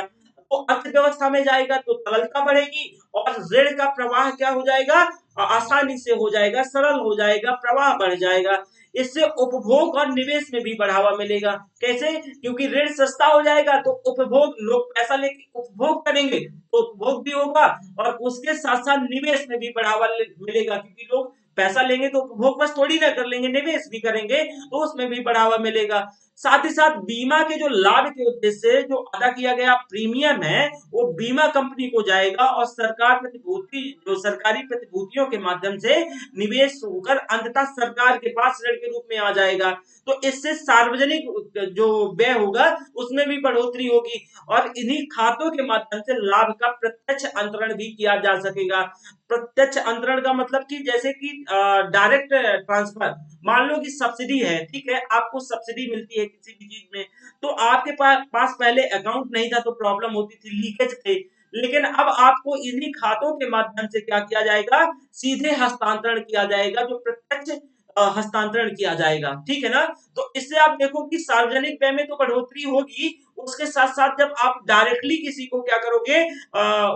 तो अर्थव्यवस्था में जाएगा तो तरलता बढ़ेगी और ऋण का प्रवाह क्या हो जाएगा, आसानी से हो जाएगा, सरल हो जाएगा, प्रवाह बढ़ जाएगा। इससे उपभोग और निवेश में भी बढ़ावा मिलेगा। कैसे, क्योंकि ऋण सस्ता हो जाएगा तो उपभोग, लोग पैसा लेके उपभोग करेंगे तो उपभोग भी होगा और उसके साथ साथ निवेश में भी बढ़ावा मिलेगा, क्योंकि लोग पैसा लेंगे तो उपभोग बस थोड़ी ना कर लेंगे, निवेश भी करेंगे तो उसमें भी बढ़ावा मिलेगा। साथ ही साथ बीमा के जो लाभ के उद्देश्य से जो अदा किया गया प्रीमियम है वो बीमा कंपनी को जाएगा और सरकार प्रतिभूति, जो सरकारी प्रतिभूतियों के माध्यम से निवेश होकर अंततः सरकार के पास ऋण के रूप में आ जाएगा। तो इससे सार्वजनिक जो व्यय होगा उसमें भी बढ़ोतरी होगी और इन्हीं खातों के माध्यम से लाभ का प्रत्यक्ष अंतरण भी किया जा सकेगा। प्रत्यक्ष अंतरण का मतलब कि जैसे कि डायरेक्ट ट्रांसफर, मान लो कि सब्सिडी है, ठीक है, आपको सब्सिडी मिलती है किसी भी चीज में, तो आपके पास पहले अकाउंट नहीं था तो प्रॉब्लम होती थी, लीकेज थे, लेकिन अब आपको इन्हीं खातों के माध्यम से क्या किया जाएगा, सीधे हस्तांतरण किया जाएगा, जो प्रत्यक्ष हस्तांतरण किया जाएगा। ठीक है ना। तो इससे आप देखो कि सार्वजनिक व्यय में तो बढ़ोतरी होगी, उसके साथ साथ जब आप डायरेक्टली किसी को क्या करोगे,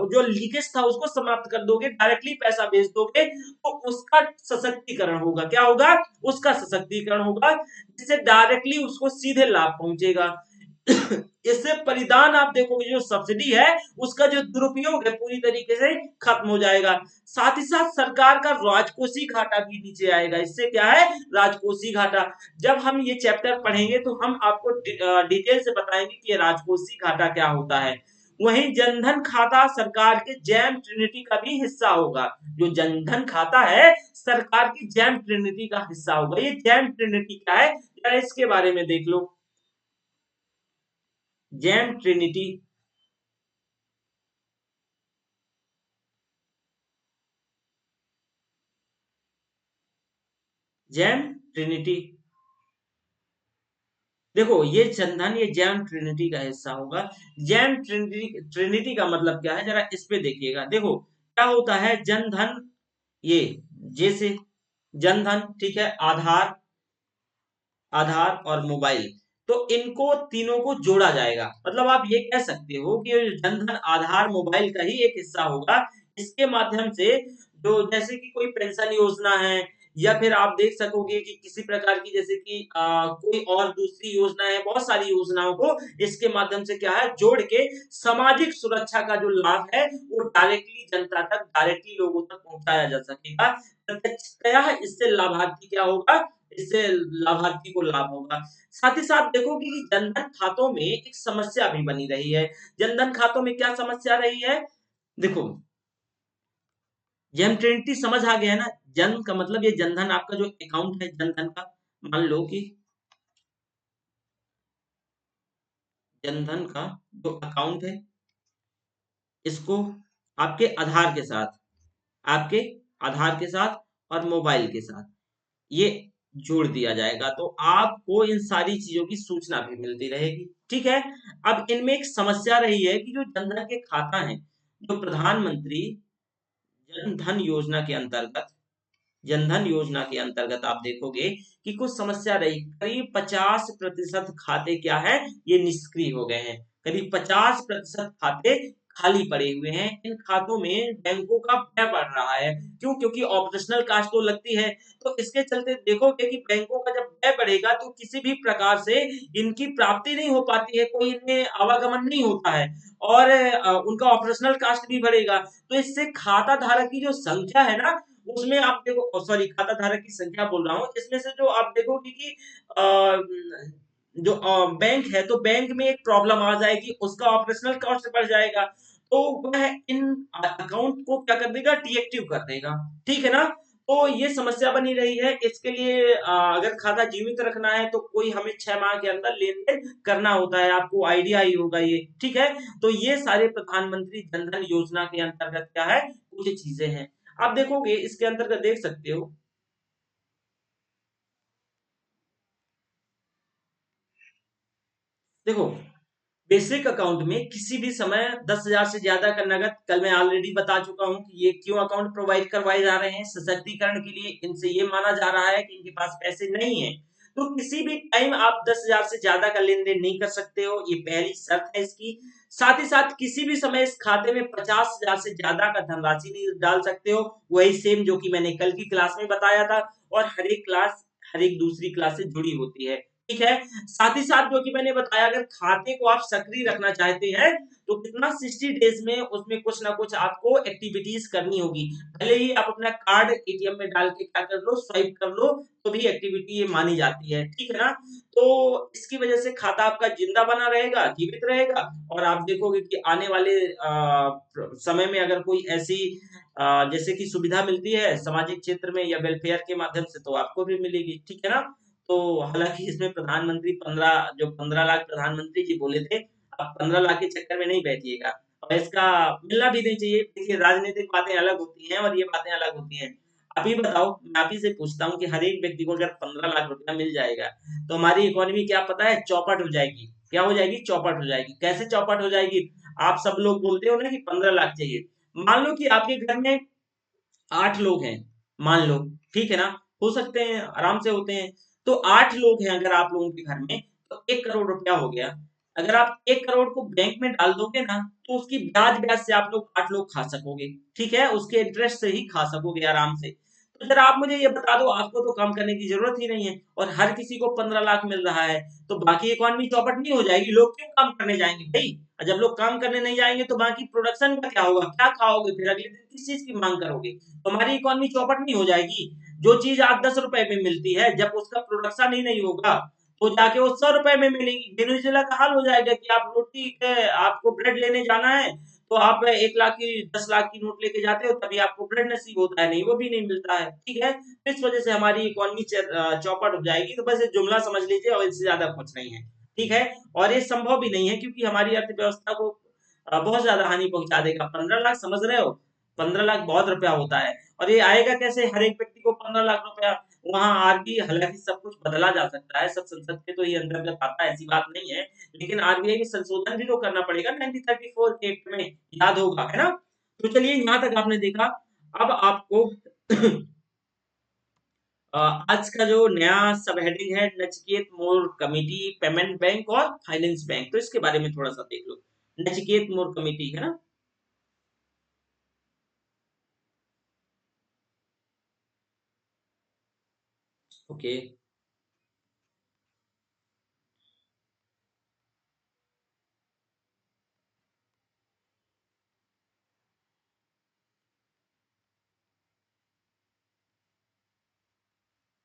जो लीकेज था उसको समाप्त कर दोगे, डायरेक्टली पैसा भेज दोगे, तो उसका सशक्तिकरण होगा। क्या होगा, उसका सशक्तिकरण होगा, जिससे डायरेक्टली उसको सीधे लाभ पहुंचेगा। इससे परिधान आप देखोगे जो सब्सिडी है उसका जो दुरुपयोग है पूरी तरीके से खत्म हो जाएगा। साथ ही साथ सरकार का राजकोषीय घाटा भी नीचे आएगा। इससे क्या है, राजकोषीय घाटा। जब हम ये चैप्टर पढ़ेंगे तो हम आपको डिटेल से बताएंगे कि ये राजकोषीय घाटा क्या होता है। वहीं जनधन खाता सरकार के जैम ट्रिनिटी का भी हिस्सा होगा। जो जनधन खाता है सरकार की जैम ट्रिनिटी का हिस्सा होगा। ये जैम ट्रिनिटी क्या है, जरा इसके बारे में देख लो। जैम ट्रिनिटी, जैम ट्रिनिटी, देखो ये जनधन, ये जैम ट्रिनिटी का हिस्सा होगा। जैम ट्रिनिटी, ट्रिनिटी का मतलब क्या है, जरा इस पे देखिएगा। देखो क्या होता है, जनधन, ये जैसे जनधन, ठीक है, आधार, आधार और मोबाइल, तो इनको तीनों को जोड़ा जाएगा। मतलब आप ये कह सकते हो कि जनधन आधार मोबाइल का ही एक हिस्सा होगा। इसके माध्यम से जो, जैसे कि कोई पेंशन योजना है, या फिर आप देख सकोगे कि किसी प्रकार की जैसे कि कोई और दूसरी योजना है, बहुत सारी योजनाओं को इसके माध्यम से क्या है, जोड़ के सामाजिक सुरक्षा का जो लाभ है वो डायरेक्टली जनता तक, डायरेक्टली लोगों तक पहुंचाया जा सकेगा। प्रत्यक्षतया इससे लाभार्थी क्या होगा, इससे लाभार्थी को लाभ होगा। साथ ही साथ देखो कि जनधन खातों में एक समस्या भी बनी रही है। जनधन खातों में क्या समस्या रही है, देखो जेम ट्रिनिटी समझ आ गया है ना। जन का मतलब ये जनधन, आपका जो अकाउंट है जनधन का, मान लो कि जनधन का जो अकाउंट है, इसको आपके आधार के साथ, आपके आधार के साथ और मोबाइल के साथ ये जोड़ दिया जाएगा, तो आपको इन सारी चीजों की सूचना भी मिलती रहेगी। ठीक है। अब इनमें एक समस्या रही है कि जो जनधन के खाता है, जो प्रधानमंत्री जन धन योजना के अंतर्गत, जनधन योजना के अंतर्गत आप देखोगे कि कुछ समस्या रही। करीब 50% खाते क्या है, ये निष्क्रिय हो गए हैं। करीब 50% खाते खाली पड़े हुए हैं। इन खातों में बैंकों का व्यय बढ़ रहा है। क्यों, क्योंकि ऑपरेशनल कास्ट तो लगती है। तो इसके चलते देखोगे कि बैंकों का जब व्यय बढ़ेगा तो किसी भी प्रकार से इनकी प्राप्ति नहीं हो पाती है, कोई इनमें आवागमन नहीं होता है और उनका ऑपरेशनल कास्ट भी बढ़ेगा। तो इससे खाता धारक की जो संख्या है ना, उसमें आप देखो, सॉरी, खाता धारक की संख्या बोल रहा हूँ, इसमें से जो आप देखोगे कि जो बैंक है, तो बैंक में एक प्रॉब्लम आ जाएगी, उसका ऑपरेशनल कॉस्ट बढ़ जाएगा, तो वह इन अकाउंट को क्या कर देगा, डीएक्टिव कर देगा। ठीक है ना। तो ये समस्या बनी रही है। इसके लिए अगर खाता जीवित रखना है तो कोई हमें 6 माह के अंदर लेन-देन करना होता है, आपको आइडिया ही होगा ये, ठीक है? तो ये सारे प्रधानमंत्री जन धन योजना के अंतर्गत क्या है, कुछ चीज़ें हैं। आप देखोगे इसके अंतर्गत देख सकते हो, देखो बेसिक अकाउंट में किसी भी समय 10,000 से ज्यादा का नगद, कल मैं ऑलरेडी बता चुका हूं कि ये क्यों अकाउंट प्रोवाइड करवाए जा रहे हैं, सशक्तिकरण के लिए। इनसे ये माना जा रहा है कि इनके पास पैसे नहीं है, तो किसी भी टाइम आप 10,000 से ज्यादा का लेन देन नहीं कर सकते हो, ये पहली शर्त है इसकी। साथ ही साथ किसी भी समय इस खाते में 50,000 से ज्यादा का धनराशि नहीं डाल सकते हो, वही सेम जो कि मैंने कल की क्लास में बताया था। और हर एक क्लास हर एक दूसरी क्लास से जुड़ी होती है, ठीक है? साथ ही साथ जो कि मैंने बताया, अगर खाते को आप सक्रिय रखना चाहते हैं तो कितना 60 डेज में उसमें कुछ ना कुछ आपको एक्टिविटीज करनी होगी। भले ही आप अपना कार्ड एटीएम में डाल के क्या कर लो, स्वाइप कर लो, तो भी एक्टिविटी ये मानी जाती है, ठीक है ना? तो इसकी वजह से खाता आपका जिंदा बना रहेगा, जीवित रहेगा। और आप देखोगे कि आने वाले समय में अगर कोई ऐसी जैसे कि सुविधा मिलती है सामाजिक क्षेत्र में या वेलफेयर के माध्यम से, तो आपको भी मिलेगी, ठीक है ना? तो हालाँकि इसमें प्रधानमंत्री 15 जो 15 लाख प्रधानमंत्री जी बोले थे, आप 15 लाख के चक्कर में नहीं बैठिएगा, और इसका मिलना भी नहीं चाहिए। देखिए राजनीतिक बातें अलग होती हैं और ये बातें अलग होती हैं। आप ही बताओ, मैं आप ही से पूछता हूँ कि हर एक व्यक्ति को अगर 15 लाख रुपया मिल जाएगा, तो हमारी इकोनॉमी क्या पता है, चौपट हो जाएगी। क्या हो जाएगी? चौपट हो जाएगी। कैसे चौपट हो जाएगी? आप सब लोग बोलते हो ना कि 15 लाख चाहिए। मान लो कि आपके घर में 8 लोग हैं, मान लो, ठीक है ना? हो सकते हैं, आराम से होते हैं। तो 8 लोग हैं अगर आप लोगों के घर में, तो 1 करोड़ रुपया हो गया। अगर आप 1 करोड़ को बैंक में डाल दोगे ना, तो उसकी ब्याज-ब्याज से आप लोग 8 लोग खा सकोगे, ठीक है? उसके इंटरेस्ट से ही खा सकोगे आराम से। तो ज़रा आप मुझे ये बता दो, आपको तो काम करने की ज़रूरत ही नहीं है और हर किसी को 15 लाख मिल रहा है, तो बाकी इकॉनमी चौपट नहीं हो जाएगी? लोग क्यों काम करने जाएँगे भई? और जब लोग काम करने नहीं जाएँगे तो बाकी प्रोडक्शन का क्या होगा? क्या खाओगे फिर? अगले दिन किस चीज़ की माँग करोगे? तो हमारी इकॉनमी चौपट नहीं हो जाएगी? जो चीज़ 8-10 रुपए में मिलती है, जब उसका प्रोडक्शन ही नहीं होगा, तो जाके वो 100 रुपए में मिलेगी। वेनेजुएला का हाल हो जाएगा कि आप रोटी के आपको ब्रेड लेने जाना है, तो आप 1 लाख की 10 लाख की नोट लेके जाते हो, तभी आपको ब्रेड नसीब होता है, नहीं वो भी नहीं मिलता है, ठीक है? तो इस वजह से हमारी इकॉनमी चौपट हो जाएगी, तो बस ये जुमला समझ लीजिए और इससे ज़्यादा कुछ नहीं है, ठीक है? और ये संभव भी नहीं है क्योंकि हमारी अर्थव्यवस्था को बहुत ज़्यादा हानि पहुँचा देगा। 15 लाख समझ रहे हो? 15 लाख बहुत रुपया होता है और ये आएगा कैसे? हर एक व्यक्ति को 15 लाख रुपया, वहाँ आरबी हालाँकि सब कुछ बदला जा सकता है, सब संसद के तो ये अंतर्गत आता है, ऐसी बात नहीं है। लेकिन आरबीआई में संशोधन भी तो करना पड़ेगा 1934 के एक्ट में, याद होगा, है ना? तो चलिए यहाँ तक आपने देखा। अब आपको आज का जो नया सब हेडिंग है, नचिकेत मोर कमिटी, पेमेंट बैंक और फाइनेंस बैंक, तो इसके बारे में थोड़ा सा देख लो। नचिकेत मोर कमिटी है ना? ओके।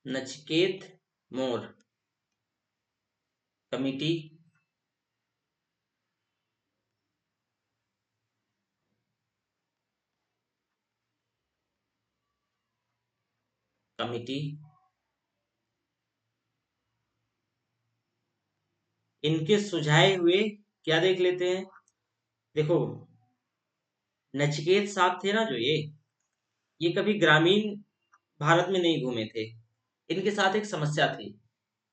नचिकेत मोर कमिटी, कमिटी, इनके सुझाए हुए क्या देख लेते हैं। देखो, नचिकेत साहब थे ना जो ये कभी ग्रामीण भारत में नहीं घूमे थे। इनके साथ एक समस्या थी।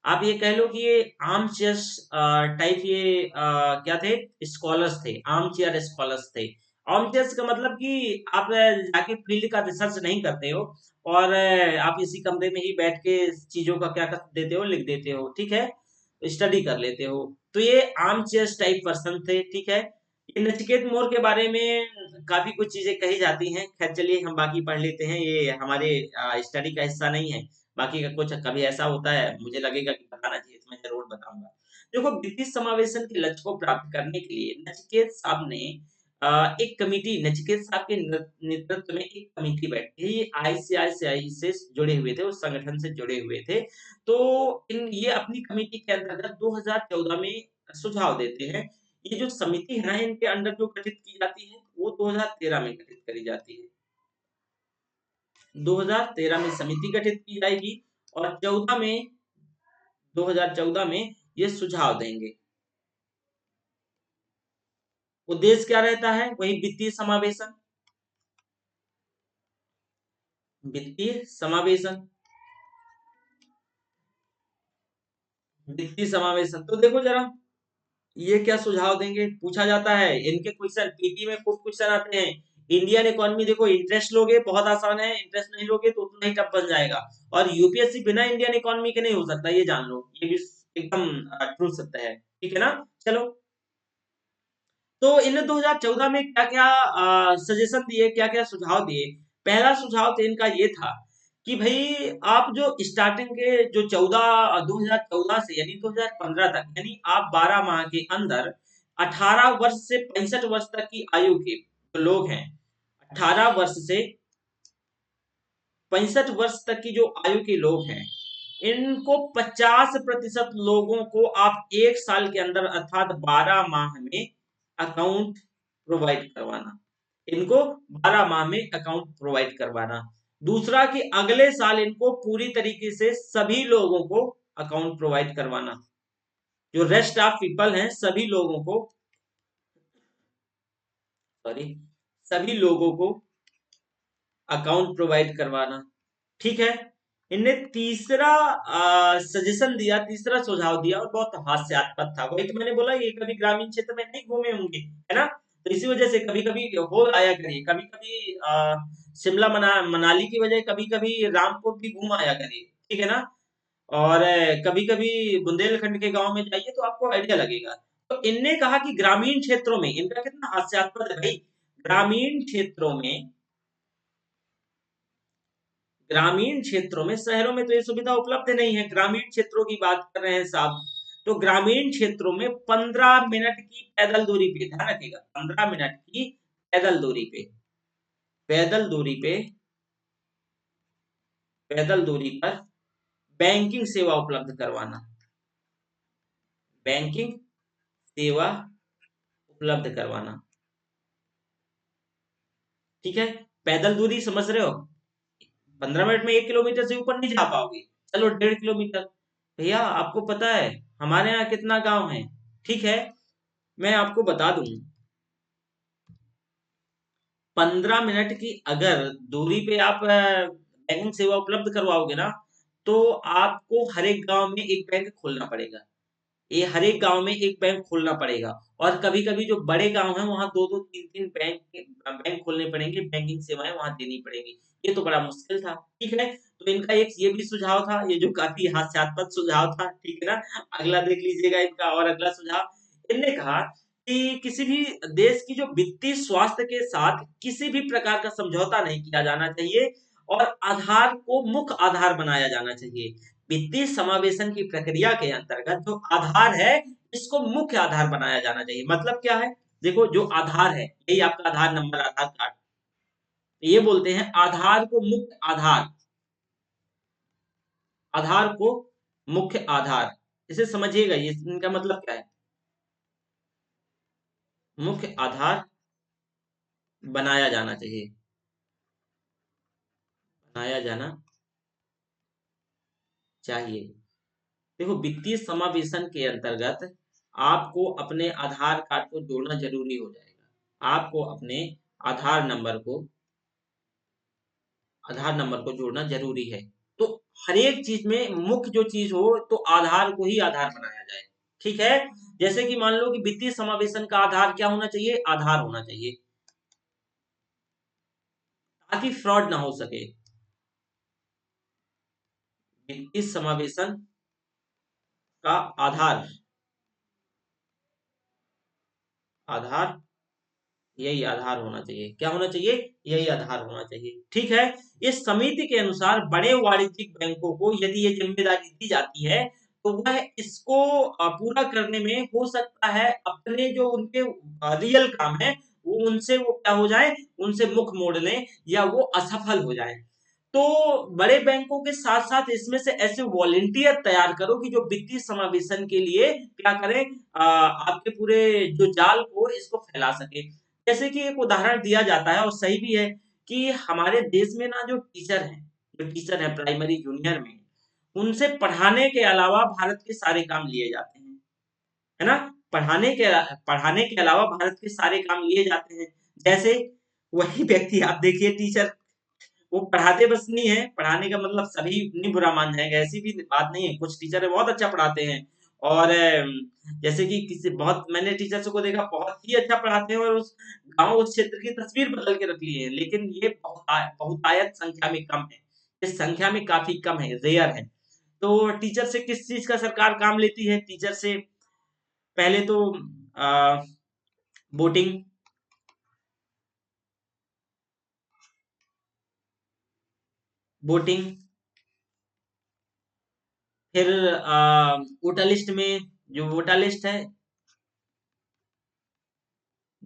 आप ये कह लो कि ये आर्म चेयर्स टाइप, ये क्या थे? स्कॉलर्स थे, आर्म चेयर स्कॉलर्स थे। आर्म चेयर्स का मतलब कि आप जाके फील्ड का रिसर्च नहीं करते हो और आप इसी कमरे में ही बैठ के चीजों का क्या कर देते हो, लिख देते हो, ठीक है? स्टडी कर लेते हो। तो ये आर्म चेयर्स टाइप पर्सन थे, ठीक है? ये नचिकेत मोर के बारे में काफी कुछ चीजें कही जाती हैं। खैर चलिए हम बाकी पढ़ लेते हैं, ये हमारे स्टडी का हिस्सा नहीं है। बाकी का कुछ कभी ऐसा होता है मुझे लगेगा कि बताना चाहिए तो मैं ज़रूर बताऊँगा। देखो, ब्रिटिश समावेशन के लक्ष्य को प्राप्त करने के लिए नचिकेत साहब ने एक कमिटी, नचिकेत साहब के नेतृत्व में एक कमिटी बैठी थी। ये आईसीआईसीआई से जुड़े हुए थे, उस संगठन से जुड़े हुए थे। तो इन ये अपनी कमिटी के अंतर्गत 2014 में सुझाव देते हैं। ये जो समिति है ना, इनके अंडर जो गठित की जाती है, वो 2013 में गठित करी जाती है। 2013 में समिति गठित की जाएगी और 2014 में ये सुझाव देंगे। उद्देश्य क्या रहता है? वही वित्तीय समावेशन। वित्तीय समावेशन, वित्तीय समावेशन। तो देखो जरा, ये क्या सुझाव देंगे, पूछा जाता है इनके क्वेश्चन, पीटी में खूब क्वेश्चन आते हैं। इंडियन इकोनॉमी, देखो इंटरेस्ट लोगे बहुत आसान है, इंटरेस्ट नहीं लोगे तो उतना ही टफ बन जाएगा। और यूपीएससी बिना इंडियन इकोनॉमी के नहीं हो सकता, ये जान लो, ये भी एकदम ट्रू सत्य है। ठीक है ना? चलो, तो इन 2014 में क्या क्या सजेशन दिए, क्या क्या सुझाव दिए। पहला सुझाव तो इनका ये था कि भाई आप जो स्टार्टिंग के जो 2014 से यानी 2015 तक, यानी आप 12 माह के अंदर 18 वर्ष से 65 वर्ष तक की आयु के जो लोग हैं, 18 वर्ष से 65 वर्ष तक की जो आयु के लोग हैं, इनको 50% लोगों को आप एक साल के अंदर अर्थात 12 माह में अकाउंट प्रोवाइड करवाना। इनको 12 माह में अकाउंट प्रोवाइड करवाना। दूसरा कि अगले साल इनको पूरी तरीके से सभी लोगों को अकाउंट प्रोवाइड करवाना। जो रेस्ट ऑफ पीपल हैं, सभी लोगों को, सॉरी, सभी लोगों को अकाउंट प्रोवाइड करवाना। ठीक है। इनने तीसरा सजेशन दिया, तीसरा सुझाव दिया और बहुत हास्यास्पद था। वही तो मैंने बोला, ये कभी ग्रामीण क्षेत्र में नहीं घूमे होंगे, है ना? तो इसी वजह से कभी कभी हो आया करिए, कभी कभी शिमला मनाली की वजह कभी कभी रामपुर भी घूम आया करिए। ठीक है ना? और कभी कभी बुंदेलखंड के गांव में जाइए तो आपको आइडिया लगेगा। तो इनने कहा कि ग्रामीण क्षेत्रों में, इनका कितना हास्यास्पद है भाई, ग्रामीण क्षेत्रों में, ग्रामीण क्षेत्रों में, शहरों में तो ये सुविधा उपलब्ध नहीं है, ग्रामीण क्षेत्रों की बात कर रहे हैं साहब। तो ग्रामीण क्षेत्रों में 15 मिनट की पैदल दूरी पे, ध्यान रखिएगा, 15 मिनट की पैदल दूरी पे, पैदल दूरी पे, पैदल दूरी पर बैंकिंग सेवा उपलब्ध करवाना, बैंकिंग सेवा उपलब्ध करवाना। ठीक है। पैदल दूरी समझ रहे हो, 15 मिनट में 1 किलोमीटर से ऊपर नहीं जा पाओगे, चलो 1.5 किलोमीटर। भैया आपको पता है हमारे यहाँ कितना गांव है? ठीक है, मैं आपको बता दूं, 15 मिनट की अगर दूरी पे आप बैंकिंग सेवा उपलब्ध करवाओगे ना, तो आपको हर एक गांव में एक बैंक खोलना पड़ेगा। ये हर एक गांव में एक बैंक खोलना पड़ेगा। और कभी कभी जो बड़े गांव हैं वहां दो दो तीन तीन बैंक खोलने पड़ेंगे, बैंकिंग सेवाएं वहां देनी पड़ेगी। ये तो बड़ा मुश्किल था। ठीक है। तो इनका एक ये भी सुझाव था, ये जो काफी हास्यास्पद सुझाव था। ठीक है ना? अगला देख लीजिएगा इनका, और अगला सुझाव इनने कहा कि किसी भी देश की जो वित्तीय स्वास्थ्य के साथ किसी भी प्रकार का समझौता नहीं किया जाना चाहिए और आधार को मुख्य आधार बनाया जाना चाहिए। वित्तीय समावेशन की प्रक्रिया के अंतर्गत जो आधार है, इसको मुख्य आधार बनाया जाना चाहिए। मतलब क्या है? देखो, जो आधार है, यही आपका आधार नंबर, आधार कार्ड, ये बोलते हैं आधार को मुख्य आधार, आधार को मुख्य आधार। इसे समझिएगा, ये इनका मतलब क्या है, मुख्य आधार बनाया जाना चाहिए, बनाया जाना चाहिए। देखो, वित्तीय समावेशन के अंतर्गत आपको अपने आधार कार्ड को जोड़ना जरूरी हो जाएगा। आपको अपने आधार नंबर को, आधार नंबर को जोड़ना जरूरी है। तो हर एक चीज में मुख्य जो चीज हो, तो आधार को ही आधार बनाया जाए। ठीक है। जैसे कि मान लो कि वित्तीय समावेशन का आधार क्या होना चाहिए? आधार होना चाहिए, ताकि फ्रॉड ना हो सके। वित्तीय समावेशन का आधार, आधार, यही आधार होना चाहिए। क्या होना चाहिए? यही आधार होना चाहिए। ठीक है। इस समिति के अनुसार बड़े वाणिज्यिक बैंकों को यदि ये जिम्मेदारी दी जाती है, तो वह इसको पूरा करने में हो सकता है अपने जो उनके रियल काम है, वो उनसे वो क्या हो जाए, उनसे मुख मोड़ लें या वो असफल हो जाए। तो बड़े बैंकों के साथ साथ इसमें से ऐसे वॉलेंटियर तैयार करो कि जो वित्तीय समावेशन के लिए क्या करें, आपके पूरे जो जाल को इसको फैला सके। जैसे कि एक उदाहरण दिया जाता है और सही भी है कि हमारे देश में ना जो टीचर है प्राइमरी जूनियर में, उनसे पढ़ाने के अलावा भारत के सारे काम लिए जाते हैं, है ना? पढ़ाने के अलावा भारत के सारे काम लिए जाते हैं। जैसे वही व्यक्ति आप देखिए, टीचर वो पढ़ाते बस नहीं है, पढ़ाने का मतलब सभी नहीं बुरा मान जाएँगे, ऐसी भी बात नहीं है। कुछ टीचर है बहुत अच्छा पढ़ाते हैं और जैसे कि किसी बहुत मैंने टीचर्स को देखा बहुत ही अच्छा पढ़ाते हैं और उस गाँव, उस क्षेत्र की तस्वीर बदल के रख ली है। लेकिन ये बहुतायत संख्या में कम है। इस संख्या में काफ़ी कम है, रेयर है। तो टीचर से किस चीज़ का सरकार काम लेती है? टीचर से पहले तो अ, वोटिंग, वोटिंग, फिर वोटर लिस्ट में जो वोटर लिस्ट है,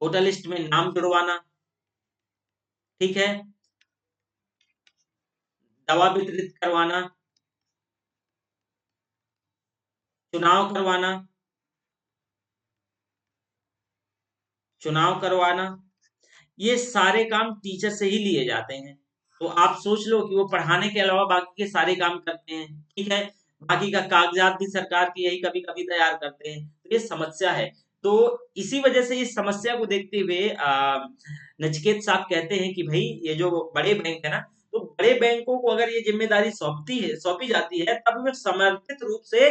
वोटर लिस्ट में नाम जुड़वाना, ठीक है? दवा वितरित करवाना, चुनाव करवाना, चुनाव करवाना, ये सारे काम टीचर से ही लिए जाते हैं। तो आप सोच लो कि वो पढ़ाने के अलावा बाकी के सारे काम करते हैं, ठीक है? बाकी का कागज़ात भी सरकार की यही कभी-कभी तैयार करते हैं। तो ये समस्या है। तो इसी वजह से इस समस्या को देखते हुए नचिकेत साहब कहते हैं कि भई ये जो बड़े बैंक है ना, तो बड़े बैंकों को अगर ये ज़िम्मेदारी सौंपी जाती है, तब वे समर्पित रूप से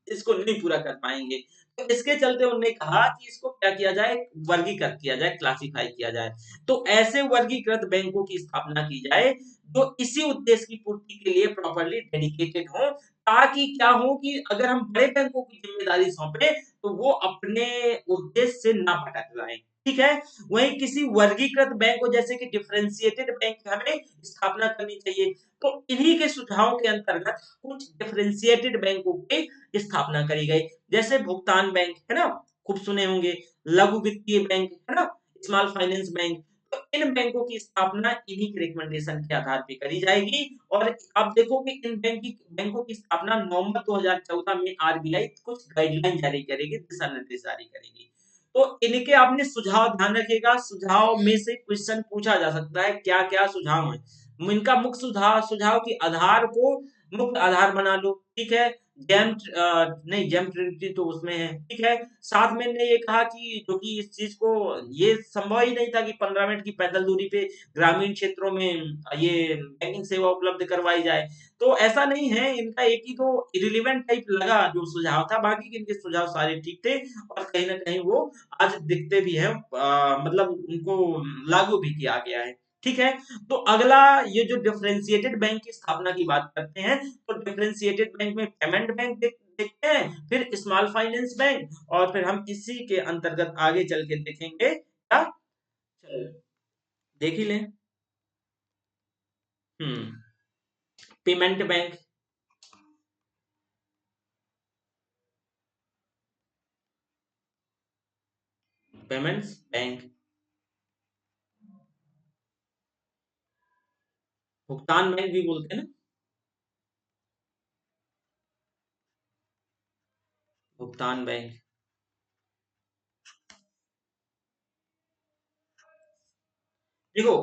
इसको नहीं पूरा कर पाएँगे। तो इसके चलते उन्होंने कहा कि इसको क्या किया जाए, वर्गीकृत किया जाए, क्लासिफाई किया जाए। तो ऐसे वर्गीकृत बैंकों की स्थापना की जाए, जो इसी उद्देश्य की पूर्ति के लिए प्रॉपर्ली डेडिकेटेड हों, ताकि क्या हो कि अगर हम बड़े बैंकों की ज़िम्मेदारी सौंपे, तो वो अपने उद्देश्य से ना भटक जाएँ, ठीक है? वहीं किसी वर्गीकृत बैंक को जैसे कि डिफरेंशिएटेड बैंक हमें स्थापना करनी चाहिए। तो इन्हीं के सुझावों के अंतर्गत कुछ डिफरेंशिएटेड बैंकों की स्थापना करी गई। जैसे भुगतान बैंक, है ना? खूब सुने होंगे, लघु वित्तीय बैंक, है ना? Small finance bank. तो इन बैंकों की स्थापना इन्हीं के रिकमेंडेशन के आधार पे करी जाएगी और आप देखोगे इन बैंकों की स्थापना नवंबर 2014 में आरबीआई कुछ गाइडलाइन जारी करेगी, दिशा निर्देश जारी करेगी। तो इनके आपने सुझाव ध्यान रखिएगा, सुझाव में से क्वेश्चन पूछा जा सकता है, क्या-क्या सुझाव हैं? इनका मुख्य सुझाव कि आधार को मुख्य आधार बना लो, ठीक है? नहीं, जेम ट्रिनिटी तो उसमें है, ठीक है? साथ में इन्होंने ये कहा कि जो कि इस चीज़ को ये संभव ही नहीं था कि 15 मिनट की पैदल दूरी पे ग्रामीण क्षेत्रों में ये बैंकिंग सेवा उपलब्ध करवाई जाए। तो ऐसा नहीं है, इनका एक ही तो इर्रेलेवेंट टाइप लगा जो सुझाव था, बाकी के इनके सुझाव सारे ठीक थे और कहीं न कहीं वो आज दिखते भी हैं, मतलब उनको लागू भी किया गया है, ठीक है? तो अगला ये जो डिफरेंशिएटेड बैंक की स्थापना की बात करते हैं, तो डिफरेंशिएटेड बैंक में पेमेंट बैंक देखते हैं, फिर स्मॉल फाइनेंस बैंक और फिर हम इसी के अंतर्गत आगे चल के देखेंगे क्या? चलो देख ही लें। हुँ, पेमेंट बैंक, पेमेंट्स बैंक, भुगतान बैंक भी बोलते हैं ना, भुगतान बैंक। देखो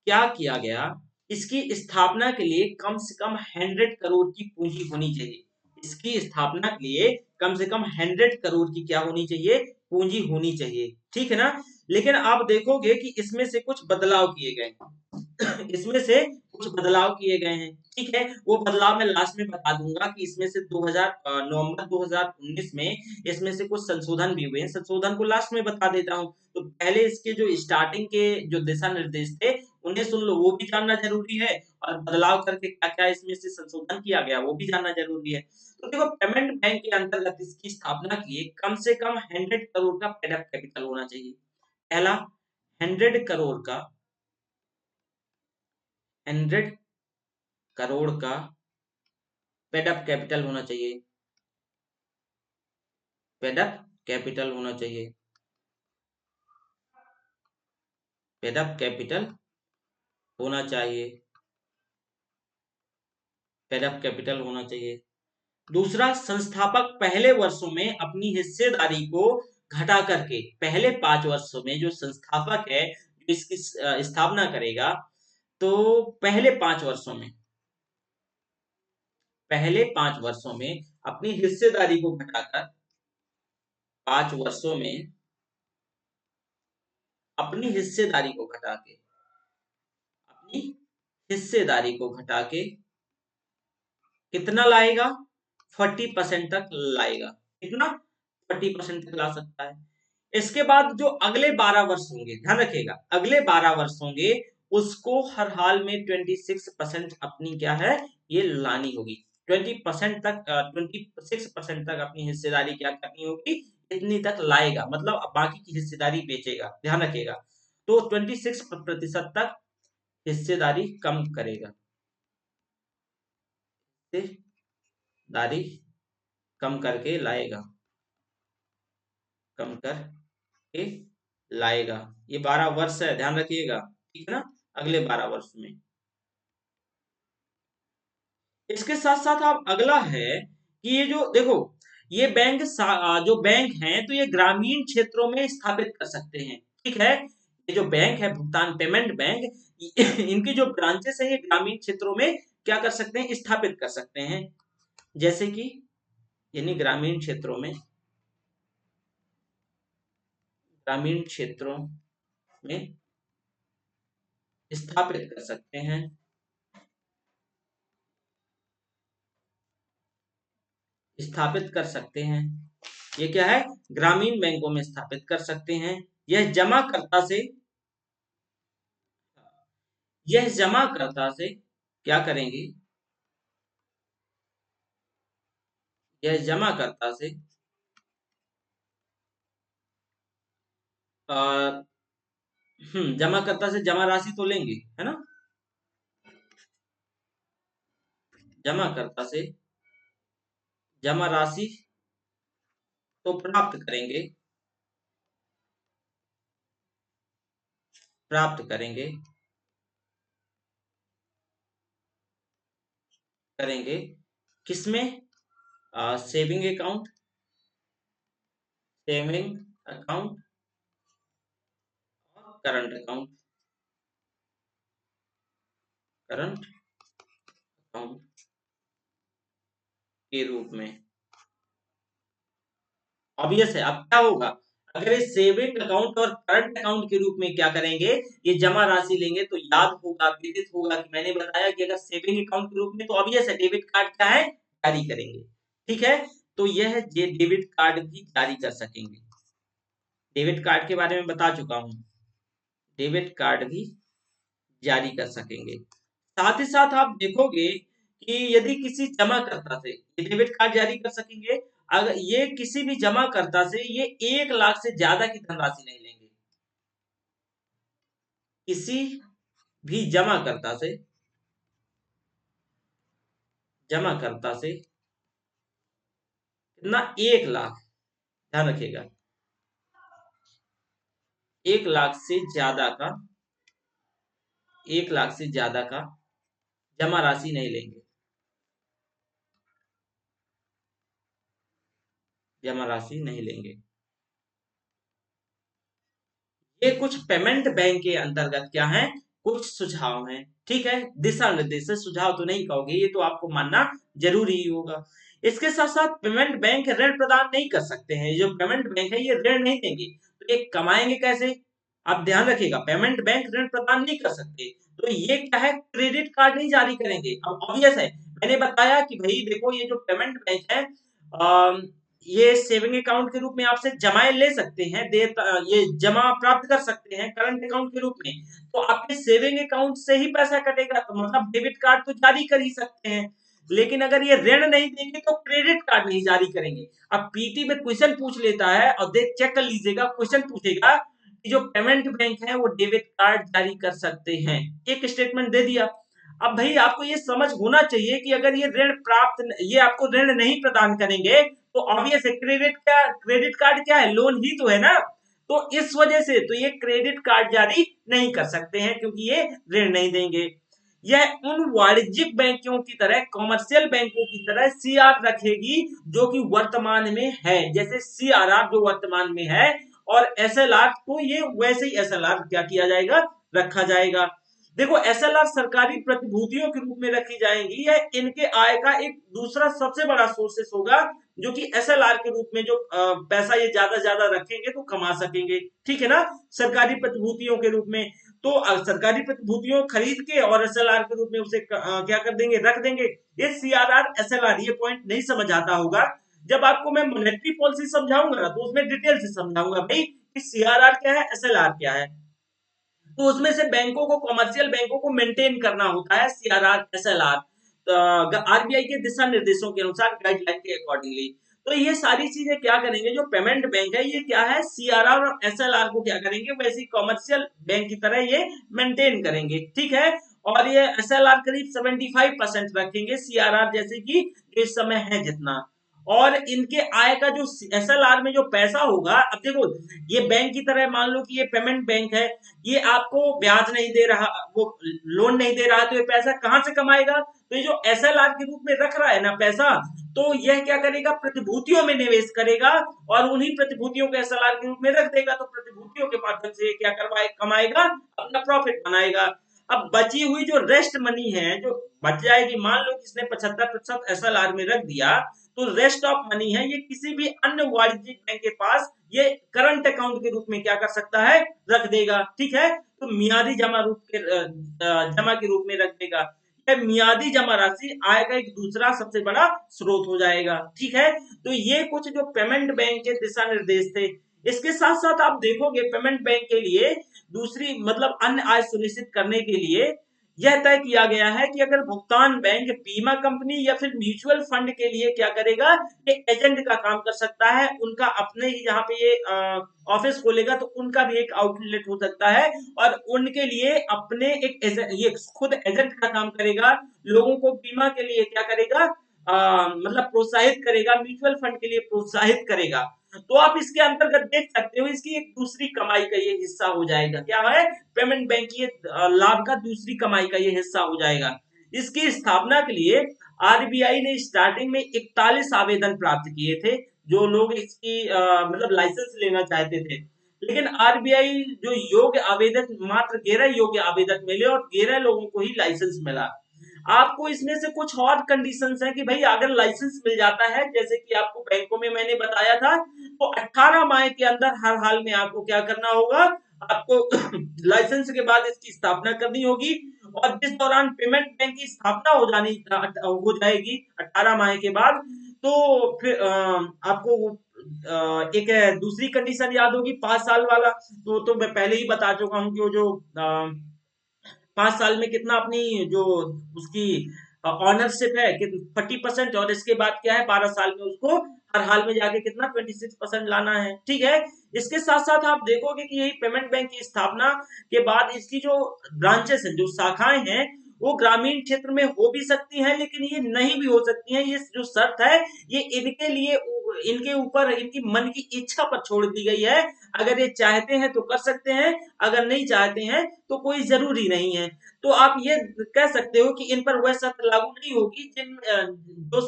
क्या किया गया, इसकी स्थापना के लिए कम से कम 100 करोड़ की पूंजी होनी चाहिए। इसकी स्थापना के लिए कम से कम 100 करोड़ की क्या होनी चाहिए? पूंजी होनी चाहिए, ठीक है ना? लेकिन आप देखोगे कि इसमें से कुछ बदलाव किए गए हैं। इसमें से कुछ बदलाव किए गए हैं, ठीक है? वो बदलाव मैं लास्ट में बता दूँगा कि इसमें से 2000 नवंबर 2019 में इसमें से कुछ संशोधन भी हुए हैं। संशोधन को लास्ट में बता देता हूँ। तो पहले इसके जो स्टार्टिंग के जो दिशा निर्देश थे, उन्हें सुन लो, वो भी जानना ज़रूरी है और बदलाव करके क्या-क्या इसमें से संशोधन किया गया, वो भी जानना ज़रूरी है। तो देखो पेमेंट बैंक के अंतर्गत इसकी स्थापना के लिए कम से कम 100 करोड़ का पेड अप कैपिटल होना चाहिए। पहला 100 करोड़ का 100 करोड़ का पेड अप कैपिटल होना चाहिए, पेड अप कैपिटल होना चाहिए, पेड अप कैपिटल होना चाहिए, पेड अप कैपिटल होना चाहिए। दूसरा, संस्थापक पहले वर्षों में अपनी हिस्सेदारी को घटा करके पहले 5 वर्षों में जो संस्थापक है, जो इसकी स्थापना करेगा, तो पहले 5 वर्षों में अपनी हिस्सेदारी को घटाकर 5 वर्षों में अपनी हिस्सेदारी को घटा के अपनी हिस्सेदारी को घटा के कितना लाएगा? 40% तक लाएगा। कितना? 40% तक ला सकता है। इसके बाद जो अगले 12 वर्ष होंगे, ध्यान रखिएगा, अगले 12 वर्ष होंगे, उसको हर हाल में 26% अपनी क्या है, ये लानी होगी। 26% तक अपनी हिस्सेदारी क्या करनी होगी, इतनी तक लाएगा, मतलब बाकी की हिस्सेदारी बेचेगा। ध्यान रखिएगा, तो 26% तक हिस्सेदारी कम करेगा, हिस्सेदारी कम करके लाएगा, कम करके लाएगा। ये 12 वर्ष है, ध्यान रखिएगा, ठीक है ना, अगले 12 वर्ष में। इसके साथ साथ आप अगला है कि ये जो देखो, ये बैंक जो बैंक हैं, तो ये ग्रामीण क्षेत्रों में स्थापित कर सकते हैं, ठीक है। ये जो बैंक है, भुगतान पेमेंट बैंक, इनकी जो ब्रांचेस है, ये ग्रामीण क्षेत्रों में क्या कर सकते हैं, स्थापित कर सकते हैं। जैसे कि यानी ग्रामीण क्षेत्रों में स्थापित कर सकते हैं, स्थापित कर सकते हैं। ये क्या है, ग्रामीण बैंकों में स्थापित कर सकते हैं। यह जमाकर्ता से यह जमाकर्ता से क्या करेंगे, यह जमाकर्ता से जमाकर्ता से जमा राशि तो लेंगे, है ना, जमाकर्ता से जमा राशि तो प्राप्त करेंगे करेंगे किसमें, सेविंग अकाउंट, सेविंग अकाउंट और करंट अकाउंट के रूप में। ऑब्वियस है, अब क्या होगा, अगर ये सेविंग अकाउंट और करंट अकाउंट के रूप में क्या करेंगे, ये जमा राशि लेंगे, तो याद होगा, विदित होगा कि मैंने बताया कि अगर सेविंग अकाउंट के रूप में, तो ऑब्वियस है डेबिट कार्ड क्या है, जारी करेंगे, ठीक है। तो यह डेबिट कार्ड भी जारी कर सकेंगे। डेबिट कार्ड के बारे में बता चुका हूं, डेबिट कार्ड भी जारी कर सकेंगे। साथ ही साथ आप देखोगे कि यदि किसी जमाकर्ता से ये डेबिट कार्ड जारी कर सकेंगे, अगर ये किसी भी जमाकर्ता से ये 1 लाख से ज्यादा की धनराशि नहीं लेंगे। किसी भी जमाकर्ता से कितना, 1 लाख, ध्यान रखिएगा, 1 लाख से ज्यादा का 1 लाख से ज्यादा का जमा राशि नहीं लेंगे, जमा राशि नहीं लेंगे। ये कुछ पेमेंट बैंक के अंतर्गत क्या है, कुछ सुझाव हैं, ठीक है, दिशा निर्देश है, सुझाव तो नहीं कहोगे, ये तो आपको मानना जरूरी ही होगा। इसके साथ साथ पेमेंट बैंक ऋण प्रदान नहीं कर सकते हैं, जो पेमेंट बैंक है ये ऋण नहीं देंगे, तो ये कमाएंगे कैसे, आप ध्यान रखिएगा, पेमेंट बैंक ऋण प्रदान नहीं कर सकते, तो ये क्या है, क्रेडिट कार्ड नहीं जारी करेंगे। अब ऑब्वियस है, मैंने बताया कि भाई देखो, ये जो पेमेंट बैंक है, ये सेविंग अकाउंट के रूप में आपसे जमाएं ले सकते हैं, ये जमा प्राप्त कर सकते हैं करंट अकाउंट के रूप में, तो आपके सेविंग अकाउंट से ही पैसा कटेगा, तो मतलब डेबिट कार्ड तो जारी कर ही सकते हैं। लेकिन अगर ये ऋण नहीं देंगे, तो क्रेडिट कार्ड नहीं जारी करेंगे। अब पीटी में क्वेश्चन पूछ लेता है, और देख चेक कर लीजिएगा, क्वेश्चन पूछेगा कि जो पेमेंट बैंक है वो डेबिट कार्ड जारी कर सकते हैं, एक स्टेटमेंट दे दिया। अब भाई आपको ये समझ होना चाहिए कि अगर ये आपको ऋण नहीं प्रदान करेंगे, तो ऑब्वियस है, क्रेडिट कार्ड क्या है, लोन ही तो है ना, तो इस वजह से तो ये क्रेडिट कार्ड जारी नहीं कर सकते हैं, क्योंकि ये ऋण नहीं देंगे। यह उन वाणिज्यिक बैंकों की तरह, कॉमर्शियल बैंकों की तरह सीआर रखेगी, जो कि वर्तमान में है, जैसे सीआरआर जो वर्तमान में है, और SLR को ये वैसे ही SLR क्या किया जाएगा, रखा जाएगा। देखो SLR सरकारी प्रतिभूतियों के रूप में रखी जाएंगी, यह इनके आय का एक दूसरा सबसे बड़ा सोर्सेस होगा, जो कि SLR के रूप में जो पैसा ये ज्यादा रखेंगे तो कमा सकेंगे, ठीक है ना, सरकारी प्रतिभूतियों के रूप में। तो सरकारी प्रतिभूतियों खरीद के और SLR के रूप में उसे क्या कर देंगे, रख देंगे। ये CRR SLR ये पॉइंट नहीं समझ आता होगा, जब आपको मैं मॉनेटरी पॉलिसी समझाऊंगा ना तो उसमें डिटेल से समझाऊंगा भाई कि CRR क्या है, SLR क्या है। तो उसमें से बैंकों को, कमर्शियल बैंकों को मेंटेन करना होता है CRR SLR, RBI के दिशा निर्देशों के अनुसार, गाइडलाइन के अकॉर्डिंगली। तो ये सारी चीजें क्या करेंगे, जो पेमेंट बैंक है ये क्या है, CRR और SLR को क्या करेंगे, वैसे कमर्शियल बैंक की तरह ये मेंटेन करेंगे, ठीक है। और ये SLR करीब 75% रखेंगे, CRR जैसे कि इस समय है जितना। और इनके आय का जो SLR में जो पैसा होगा, अब देखो ये बैंक की तरह मान लो कि ये पेमेंट बैंक है, ये आपको ब्याज नहीं दे रहा, वो लोन नहीं दे रहा, तो ये पैसा कहां से कमाएगा, तो ये जो SLR के रूप में रख रहा है ना पैसा, तो यह क्या करेगा, प्रतिभूतियों में निवेश करेगा और उन्हीं प्रतिभूतियों को SLR के रूप में रख देगा, तो प्रतिभूतियों के माध्यम से क्या करवाए, कमाएगा, अपना प्रॉफिट बनाएगा। अब बची हुई जो रेस्ट मनी है, जो बच जाएगी, मान लो किसने 75% SLR में रख दिया, तो रेस्ट ऑफ मनी है ये किसी भी अन्य वाणिज्यिक बैंक के पास ये करंट अकाउंट के रूप में क्या कर सकता है, रख देगा, ठीक है। तो मियादी जमा के रूप में रख देगा। यह मियादी जमा राशि आय का एक दूसरा सबसे बड़ा स्रोत हो जाएगा, ठीक है। तो ये कुछ जो पेमेंट बैंक के दिशा निर्देश थे। इसके साथ साथ आप देखोगे पेमेंट बैंक के लिए दूसरी मतलब अन्य आय सुनिश्चित करने के लिए यह तय किया गया है कि अगर भुगतान बैंक बीमा कंपनी या फिर म्यूचुअल फंड के लिए क्या करेगा, ये एजेंट का काम कर सकता है, उनका अपने ही जहां पे ये ऑफिस खोलेगा तो उनका भी एक आउटलेट हो सकता है, और उनके लिए अपने एक ये खुद एजेंट का काम करेगा, लोगों को बीमा के लिए क्या करेगा, मतलब प्रोत्साहित करेगा, म्यूचुअल फंड के लिए प्रोत्साहित करेगा। तो आप इसके अंतर्गत देख सकते हो इसकी एक दूसरी कमाई का ये हिस्सा हो जाएगा, क्या है, पेमेंट बैंक की लाभ का दूसरी कमाई का ये हिस्सा हो जाएगा। इसकी स्थापना के लिए RBI ने स्टार्टिंग में 41 आवेदन प्राप्त किए थे, जो लोग इसकी मतलब लाइसेंस लेना चाहते थे, लेकिन RBI जो योग्य आवेदक, मात्र 11 योग्य आवेदक मिले और 11 लोगों को ही लाइसेंस मिला। आपको इसमें से कुछ और कंडीशंस है कि भाई अगर लाइसेंस मिल जाता है, जैसे कि आपको बैंकों में मैंने बताया था, तो 18 माह के अंदर हर हाल में आपको क्या करना होगा, आपको लाइसेंस के बाद इसकी स्थापना करनी होगी, और जिस दौरान पेमेंट बैंक की स्थापना हो जाएगी 18 माह के बाद, तो फिर आपको एक दूसरी कंडीशन याद होगी 5 साल वाला, तो मैं पहले ही बता चुका हूँ कि वो जो 5 साल में कितना अपनी जो उसकी ऑनरशिप है कि 40%, और इसके बाद क्या है 12 साल में उसको हर हाल में जाके कितना 26% लाना है, ठीक है। इसके साथ साथ आप देखोगे कि यही पेमेंट बैंक की स्थापना के बाद इसकी जो ब्रांचेस है, जो शाखाएं हैं, वो ग्रामीण क्षेत्र में हो भी सकती हैं, लेकिन ये नहीं भी हो सकती हैं। ये जो शर्त है ये इनके लिए, इनके ऊपर इनकी मन की इच्छा पर छोड़ दी गई है। अगर ये चाहते हैं तो कर सकते हैं, अगर नहीं चाहते हैं तो कोई जरूरी नहीं है। तो आप ये कह सकते हो कि इन पर वह शर्त लागू नहीं होगी जिन जो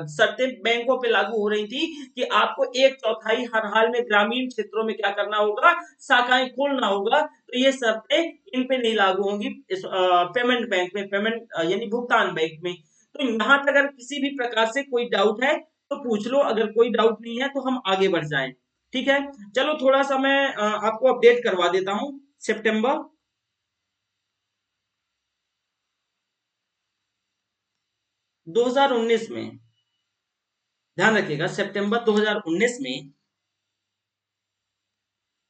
शर्तें बैंकों पे लागू हो रही थी कि आपको 1/4 हर हाल में ग्रामीण क्षेत्रों में क्या करना होगा, शाखाएं खोलना होगा। तो ये शर्तें इन पे नहीं लागू होंगी इस पेमेंट बैंक में, पेमेंट यानी भुगतान बैंक में। तो यहाँ तक अगर किसी भी प्रकार से कोई डाउट है तो पूछ लो, अगर कोई डाउट नहीं है तो हम आगे बढ़ जाएं, ठीक है। चलो थोड़ा सा मैं आपको अपडेट करवा देता हूं। सितंबर 2019 में, ध्यान रखिएगा, सितंबर 2019 में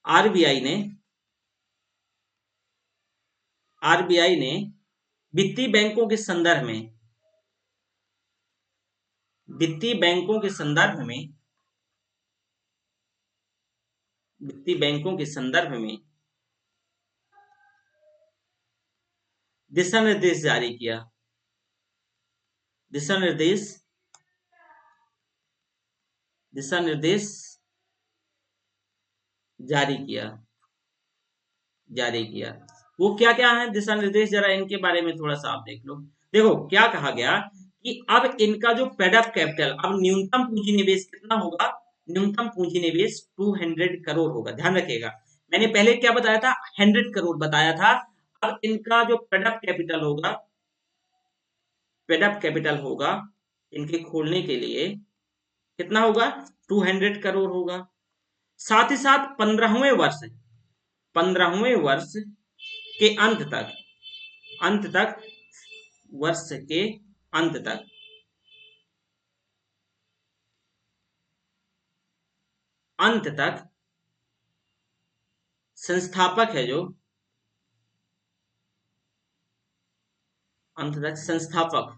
आरबीआई ने आरबीआई ने वित्तीय बैंकों के संदर्भ में, वित्तीय बैंकों के संदर्भ में, वित्तीय बैंकों के संदर्भ में दिशा निर्देश जारी किया। दिशा निर्देश, दिशा निर्देश जारी किया, जारी किया। वो क्या क्या है दिशा निर्देश, जरा इनके बारे में थोड़ा सा आप देख लो। देखो क्या कहा गया कि अब इनका जो पेड अप कैपिटल, अब न्यूनतम पूंजी निवेश कितना होगा, न्यूनतम पूंजी निवेश 200 करोड़ होगा, ध्यान रखिएगा। मैंने पहले क्या बताया था, 100 करोड़ बताया था। अब इनका जो पेड अप कैपिटल होगा इनके खोलने के लिए कितना होगा, 200 करोड़ होगा। साथ ही साथ 15वें वर्ष के वर्ष के अंत तक संस्थापक है जो अंत तक संस्थापक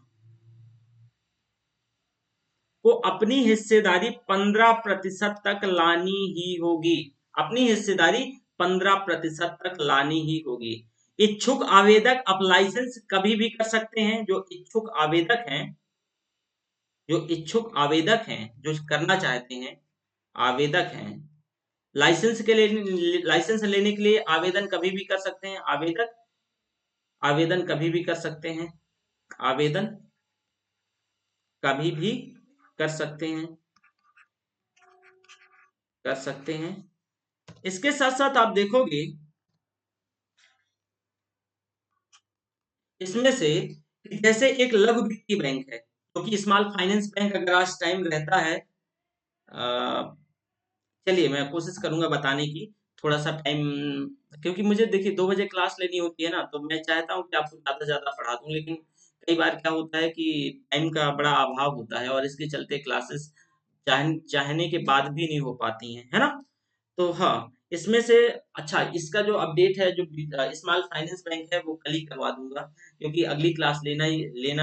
को अपनी हिस्सेदारी 15% तक लानी ही होगी। अपनी हिस्सेदारी 15% तक लानी ही होगी। इच्छुक आवेदक अब लाइसेंस कभी भी कर सकते हैं। जो इच्छुक आवेदक हैं जो करना चाहते हैं, आवेदक हैं, लाइसेंस लेने के लिए आवेदन कभी भी कर सकते हैं। आवेदन कभी भी कर सकते हैं। आवेदन कभी भी कर सकते हैं कर सकते हैं। इसके साथ साथ आप देखोगे इसमें से कि जैसे एक लघु वित्तीय बैंक है, क्योंकि स्मॉल फाइनेंस बैंक अगर आज टाइम रहता है, अ, चलिए मैं कोशिश करूंगा बताने की, थोड़ा सा टाइम, क्योंकि मुझे देखिए 2 बजे क्लास लेनी होती है ना, तो मैं चाहता हूँ कि आपको ज्यादा से ज्यादा पढ़ा दूं, लेकिन कई बार क्या होता है कि टाइम का बड़ा अभाव होता है और इसके चलते क्लासेस चाहने के बाद भी नहीं हो पाती हैं, है ना। तो हाँ, इसमें से अच्छा इसका जो अपडेट है, जो स्मॉल फाइनेंस बैंक है, वो कल ही करवा दूंगा, क्योंकि अगली क्लास लेना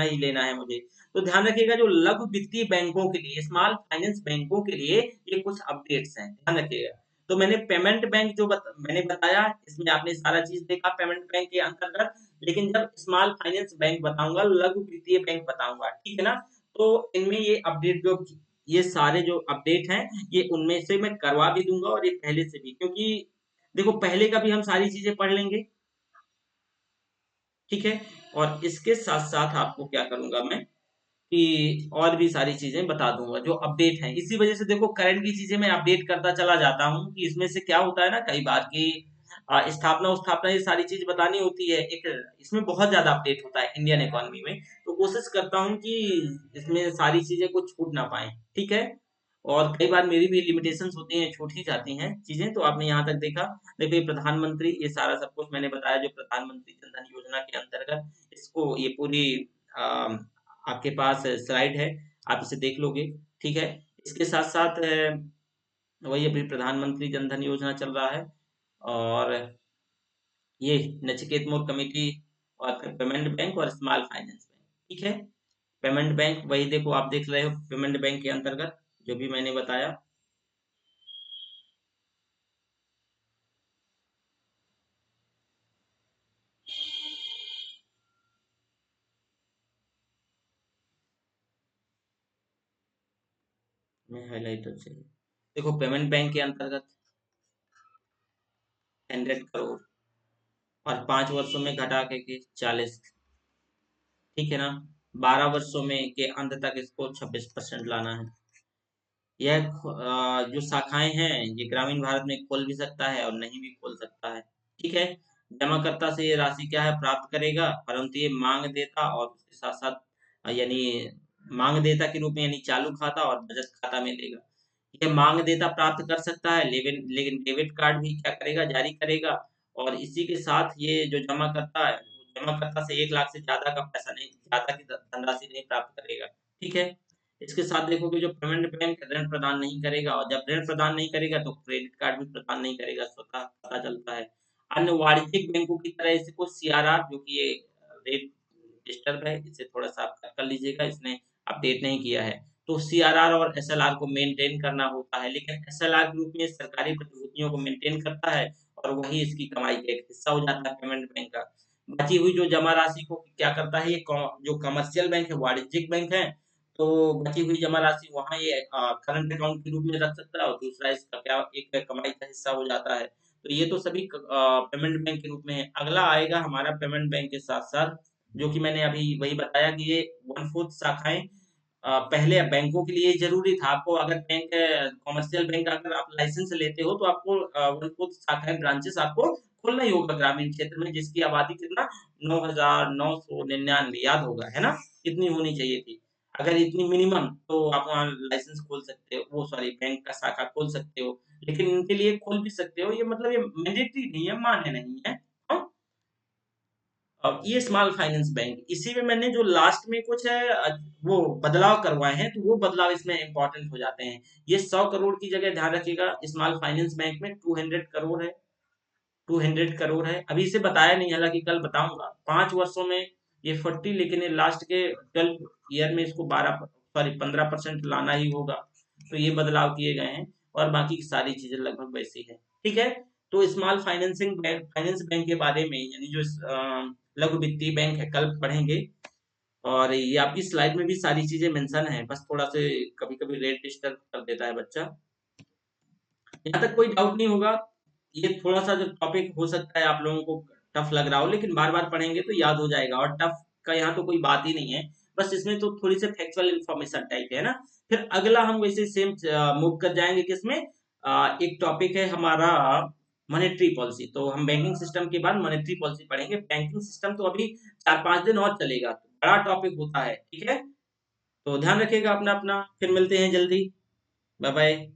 ही है मुझे। तो ध्यान रखिएगा, जो लघु वित्तीय बैंकों के लिए, स्मॉल फाइनेंस बैंकों के लिए ये कुछ अपडेट्स हैं, ध्यान रखिएगा। तो मैंने पेमेंट बैंक मैंने बताया, इसमें आपने सारा चीज देखा पेमेंट बैंक के अंतर्गत। लेकिन जब स्मॉल फाइनेंस बैंक बताऊंगा, लघु वित्तीय बैंक बताऊंगा, ठीक है ना। तो इनमें ये सारे जो अपडेट हैं, ये उनमें से मैं करवा भी दूंगा, और ये पहले से भी, क्योंकि देखो पहले का भी हम सारी चीजें पढ़ लेंगे, ठीक है। और इसके साथ साथ आपको क्या करूंगा मैं कि और भी सारी चीजें बता दूंगा जो अपडेट हैं। इसी वजह से देखो करंट की चीजें मैं अपडेट करता चला जाता हूँ, कि इसमें से क्या होता है ना, कई बार की स्थापना स्थापना ये सारी चीज बतानी होती है, एक इसमें बहुत ज्यादा अपडेट होता है इंडियन इकोनॉमी में। तो कोशिश करता हूँ कि इसमें सारी चीजें कुछ छूट ना पाए, ठीक है। और कई बार मेरी भी लिमिटेशंस होती हैं, छूट ही जाती हैं चीजें। तो आपने यहाँ तक देखा, देखो ये प्रधानमंत्री, ये सारा सब कुछ मैंने बताया, जो प्रधानमंत्री जन धन योजना के अंतर्गत, इसको ये पूरी आपके पास स्लाइड है, आप इसे देख लोगे, ठीक है। इसके साथ साथ वही अभी प्रधानमंत्री जन धन योजना चल रहा है, और ये नचिकेत मोर कमेटी, और फिर पेमेंट बैंक और स्मॉल फाइनेंस बैंक, ठीक है। पेमेंट बैंक वही देखो, आप देख रहे हो पेमेंट बैंक के अंतर्गत जो भी मैंने बताया। मैं हाईलाइटर से देखो, पेमेंट बैंक के अंतर्गत 100 करोड़, और 5 वर्षों में घटा के 40, ठीक है ना। 12 वर्षों में के अंत तक इसको 26% लाना है। यह जो शाखाएं हैं, ये ग्रामीण भारत में खोल भी सकता है और नहीं भी खोल सकता है, ठीक है। जमाकर्ता से ये राशि क्या है, प्राप्त करेगा, परंतु ये मांग देता और उसके साथ साथ यानी मांग देता के रूप में, यानी चालू खाता और बचत खाता में लेगा। ये मांग देता प्राप्त कर सकता है, लेकिन लेकिन डेबिट कार्ड भी क्या करेगा, जारी करेगा। और इसी के साथ ये जो जमा करता है, जमा करता से 1 लाख से ज्यादा का पैसा नहीं, ज्यादा की धनराशि नहीं प्राप्त करेगा, ठीक है। इसके साथ देखोगे, जो पेमेंट बैंक ऋण प्रदान नहीं करेगा, और जब ऋण प्रदान नहीं करेगा तो क्रेडिट कार्ड भी प्रदान नहीं करेगा, स्वतः पता चलता है। अन्य वाणिज्यिक बैंकों की तरह इसे को सीआरआर, जो कि ये रेट डिस्टर्ब है, इसे थोड़ा सा आप कर लीजिएगा, इसने अपडेट नहीं किया है। तो सीआरआर और एसएलआर को मेंटेन करना होता है, लेकिन एसएलआर के रूप में सरकारी प्रतिभूतियों को मेंटेन करता है, और वही इसकी कमाई का एक हिस्सा हो जाता है पेमेंट बैंक का। बची हुई जो जमा राशि को क्या करता है, ये जो कमर्शियल बैंक है, वाणिज्यिक बैंक है, तो बची हुई जमा राशि वहाँ ये करंट अकाउंट के रूप में रख सकता है, और दूसरा इसका क्या एक कमाई का हिस्सा हो जाता है। तो ये तो सभी पेमेंट बैंक के रूप में है। अगला आएगा हमारा पेमेंट बैंक के साथ साथ, जो कि मैंने अभी वही बताया कि ये 1/4 शाखाएं पहले बैंकों के लिए जरूरी था, आपको अगर बैंक कॉमर्शियल बैंक अगर आप लाइसेंस लेते हो तो आपको उनको शाखाएं ब्रांचेस आपको खोलना ही होगा ग्रामीण क्षेत्र में, जिसकी आबादी कितना 9,999 याद होगा, है ना? इतनी होनी चाहिए थी। अगर इतनी मिनिमम तो आप वहाँ लाइसेंस खोल सकते हो, वो सॉरी बैंक का शाखा खोल सकते हो, लेकिन इनके लिए खोल भी सकते हो, ये मतलब ये मैंडेटरी नहीं है, मान्य नहीं है। हाँ? अब ये स्मॉल फाइनेंस बैंक, इसी में मैंने जो लास्ट में कुछ है वो बदलाव करवाए हैं, तो वो बदलाव इसमें इंपॉर्टेंट हो जाते हैं। ये 100 करोड़ की जगह ध्यान रखिएगा, स्मॉल फाइनेंस बैंक में 200 करोड़ है, 200 करोड़ है। अभी इसे बताया नहीं, हालांकि कल बताऊंगा। 5 वर्षों में ये 40, लेकिन ये लास्ट के 12 ईयर में इसको 15% लाना ही होगा। तो ये बदलाव किए गए हैं, और बाकी की सारी चीजें लगभग वैसी है। ठीक है, तो स्मॉल फाइनेंस बैंक के बारे में, यानी जो लघु वित्तीय बैंक है, कल पढ़ेंगे। और ये आपकी स्लाइड में भी सारी चीजें मेंशन है, बस थोड़ा से कभी कभी रेड डिस्टर्ब कर देता है बच्चा। यहाँ तक कोई डाउट नहीं होगा। ये थोड़ा सा जो टॉपिक हो सकता है आप लोगों को टफ लग रहा हो, लेकिन बार बार पढ़ेंगे तो याद हो जाएगा, और टफ का यहाँ तो कोई बात ही नहीं है। बस इसमें तो थोड़ी सी फैक्चुअल इंफॉर्मेशन टाइप है ना। फिर अगला हम वैसे सेम मूव कर जाएंगे किसमें, एक टॉपिक है हमारा मॉनेटरी पॉलिसी। तो हम बैंकिंग सिस्टम के बाद मॉनेटरी पॉलिसी पढ़ेंगे। बैंकिंग सिस्टम तो अभी 4-5 दिन और चलेगा, तो बड़ा टॉपिक होता है। ठीक है, तो ध्यान रखिएगा अपना अपना, फिर मिलते हैं जल्दी। Bye bye.